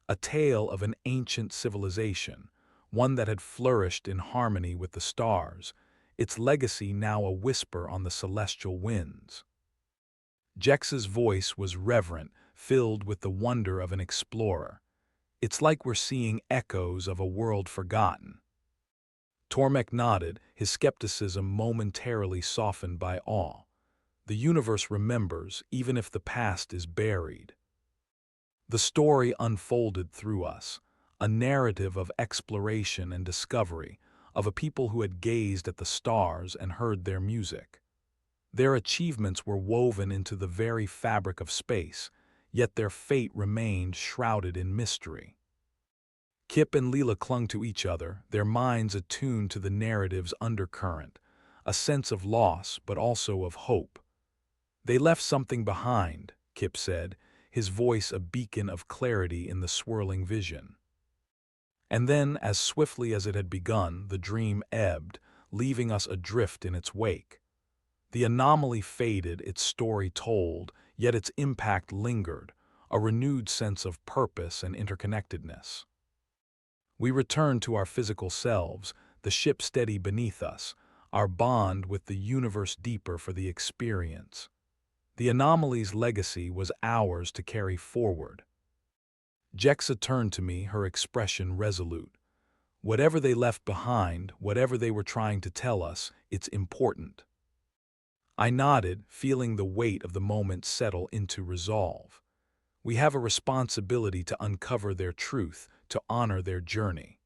[SPEAKER 1] a tale of an ancient civilization, one that had flourished in harmony with the stars, its legacy now a whisper on the celestial winds. Jex's voice was reverent, filled with the wonder of an explorer. "It's like we're seeing echoes of a world forgotten." Tormek nodded, his skepticism momentarily softened by awe. The universe remembers, even if the past is buried. The story unfolded through us, a narrative of exploration and discovery, of a people who had gazed at the stars and heard their music. Their achievements were woven into the very fabric of space, yet their fate remained shrouded in mystery. Kip and Leela clung to each other, their minds attuned to the narrative's undercurrent, a sense of loss but also of hope. "They left something behind," Kip said, his voice a beacon of clarity in the swirling vision. And then, as swiftly as it had begun, the dream ebbed, leaving us adrift in its wake. The anomaly faded, its story told, yet its impact lingered, a renewed sense of purpose and interconnectedness. We returned to our physical selves, the ship steady beneath us, our bond with the universe deeper for the experience. The anomaly's legacy was ours to carry forward. Jexa turned to me, her expression resolute. "Whatever they left behind, whatever they were trying to tell us, it's important." I nodded, feeling the weight of the moment settle into resolve. We have a responsibility to uncover their truth, to honor their journey.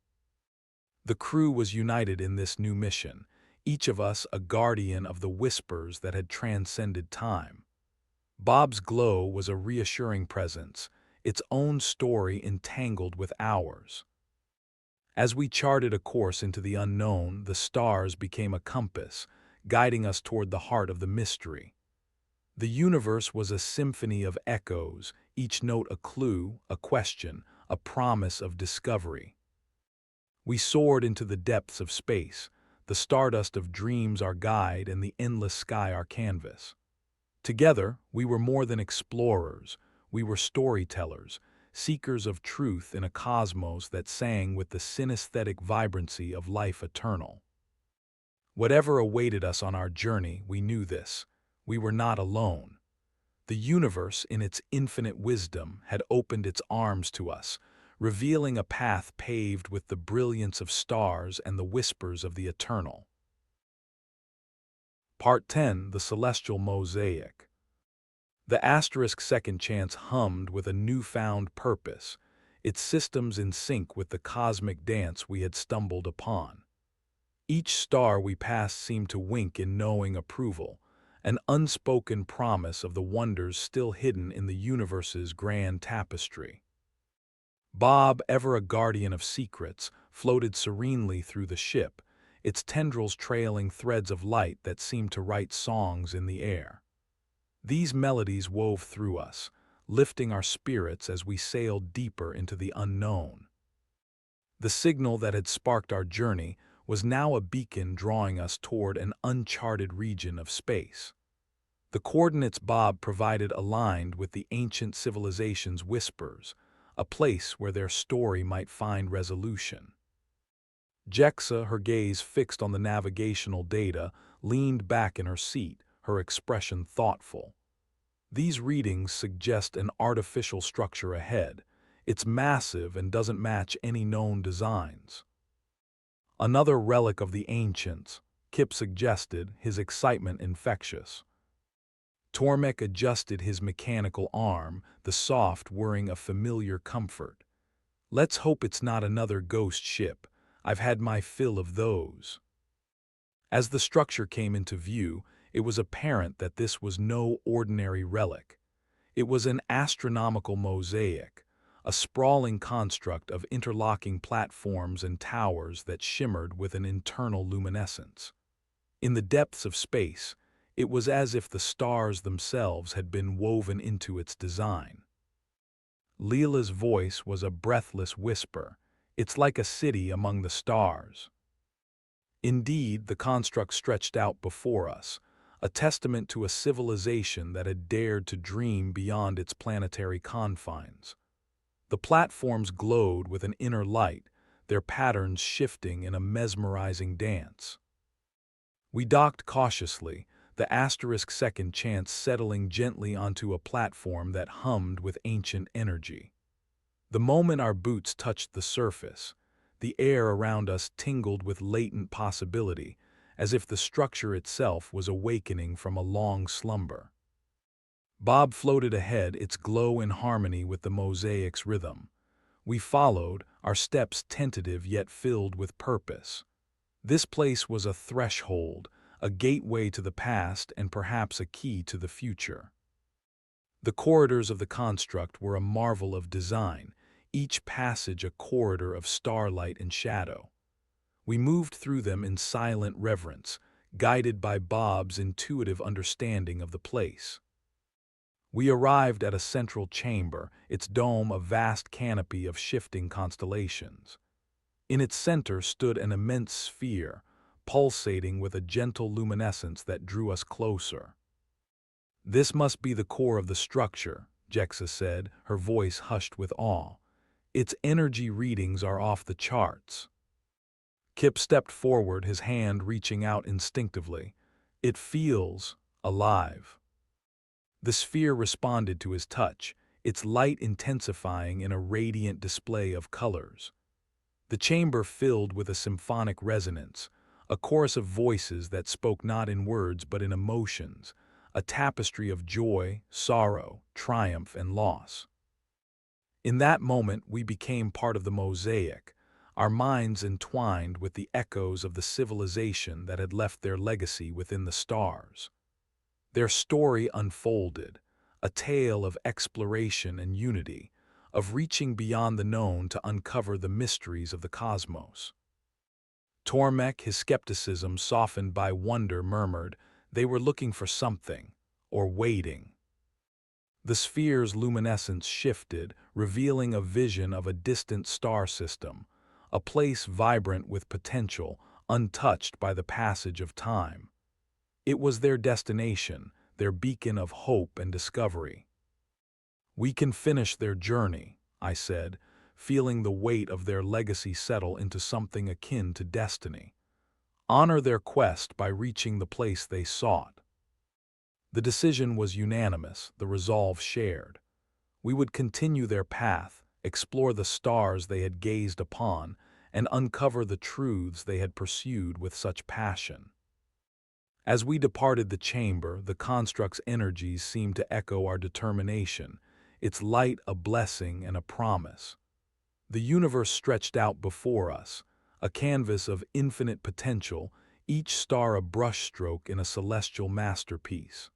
[SPEAKER 1] The crew was united in this new mission, each of us a guardian of the whispers that had transcended time. Bob's glow was a reassuring presence, its own story entangled with ours. As we charted a course into the unknown, the stars became a compass, guiding us toward the heart of the mystery. The universe was a symphony of echoes, each note a clue, a question, a promise of discovery. We soared into the depths of space, the stardust of dreams our guide and the endless sky our canvas. Together, we were more than explorers, we were storytellers, seekers of truth in a cosmos that sang with the synesthetic vibrancy of life eternal. Whatever awaited us on our journey, we knew this. We were not alone. The universe, in its infinite wisdom, had opened its arms to us, revealing a path paved with the brilliance of stars and the whispers of the eternal. Part 10. The Celestial Mosaic. The asterisk second chance hummed with a newfound purpose, its systems in sync with the cosmic dance we had stumbled upon. Each star we passed seemed to wink in knowing approval, an unspoken promise of the wonders still hidden in the universe's grand tapestry. Bob, ever a guardian of secrets, floated serenely through the ship, its tendrils trailing threads of light that seemed to write songs in the air. These melodies wove through us, lifting our spirits as we sailed deeper into the unknown. The signal that had sparked our journey was now a beacon drawing us toward an uncharted region of space. The coordinates Bob provided aligned with the ancient civilization's whispers, a place where their story might find resolution. Jexa, her gaze fixed on the navigational data, leaned back in her seat, her expression thoughtful. These readings suggest an artificial structure ahead. It's massive and doesn't match any known designs. Another relic of the ancients, Kip suggested, his excitement infectious. Tormek adjusted his mechanical arm, the soft whirring of familiar comfort. Let's hope it's not another ghost ship. I've had my fill of those. As the structure came into view, it was apparent that this was no ordinary relic. It was an astronomical mosaic, a sprawling construct of interlocking platforms and towers that shimmered with an internal luminescence. In the depths of space, it was as if the stars themselves had been woven into its design. Leela's voice was a breathless whisper. It's like a city among the stars. Indeed, the construct stretched out before us, a testament to a civilization that had dared to dream beyond its planetary confines. The platforms glowed with an inner light, their patterns shifting in a mesmerizing dance. We docked cautiously, the asterisk second chance settling gently onto a platform that hummed with ancient energy. The moment our boots touched the surface, the air around us tingled with latent possibility, as if the structure itself was awakening from a long slumber. Bob floated ahead, its glow in harmony with the mosaic's rhythm. We followed, our steps tentative yet filled with purpose. This place was a threshold, a gateway to the past and perhaps a key to the future. The corridors of the construct were a marvel of design, each passage a corridor of starlight and shadow. We moved through them in silent reverence, guided by Bob's intuitive understanding of the place. We arrived at a central chamber, its dome a vast canopy of shifting constellations. In its center stood an immense sphere, pulsating with a gentle luminescence that drew us closer. "This must be the core of the structure," Jexa said, her voice hushed with awe. "Its energy readings are off the charts." Kip stepped forward, his hand reaching out instinctively. "It feels alive." The sphere responded to his touch, its light intensifying in a radiant display of colors. The chamber filled with a symphonic resonance, a chorus of voices that spoke not in words but in emotions, a tapestry of joy, sorrow, triumph, and loss. In that moment we became part of the mosaic, our minds entwined with the echoes of the civilization that had left their legacy within the stars. Their story unfolded, a tale of exploration and unity, of reaching beyond the known to uncover the mysteries of the cosmos. Tormek, his skepticism softened by wonder, murmured, they were looking for something, or waiting. The sphere's luminescence shifted, revealing a vision of a distant star system, a place vibrant with potential, untouched by the passage of time. It was their destination, their beacon of hope and discovery. "We can finish their journey," I said, feeling the weight of their legacy settle into something akin to destiny. "Honor their quest by reaching the place they sought." The decision was unanimous, the resolve shared. We would continue their path, explore the stars they had gazed upon, and uncover the truths they had pursued with such passion. As we departed the chamber, the construct's energies seemed to echo our determination, its light a blessing and a promise. The universe stretched out before us, a canvas of infinite potential, each star a brushstroke in a celestial masterpiece.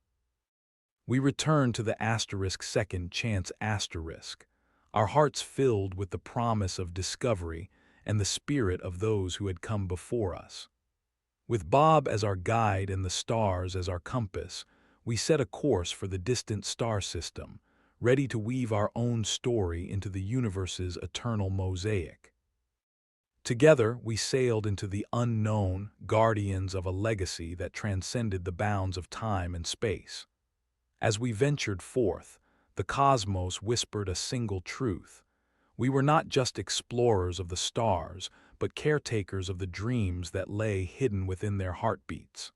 [SPEAKER 1] We returned to the second chance asterisk, our hearts filled with the promise of discovery and the spirit of those who had come before us. With Bob as our guide and the stars as our compass, we set a course for the distant star system, ready to weave our own story into the universe's eternal mosaic. Together, we sailed into the unknown, guardians of a legacy that transcended the bounds of time and space. As we ventured forth, the cosmos whispered a single truth. We were not just explorers of the stars, but caretakers of the dreams that lay hidden within their heartbeats.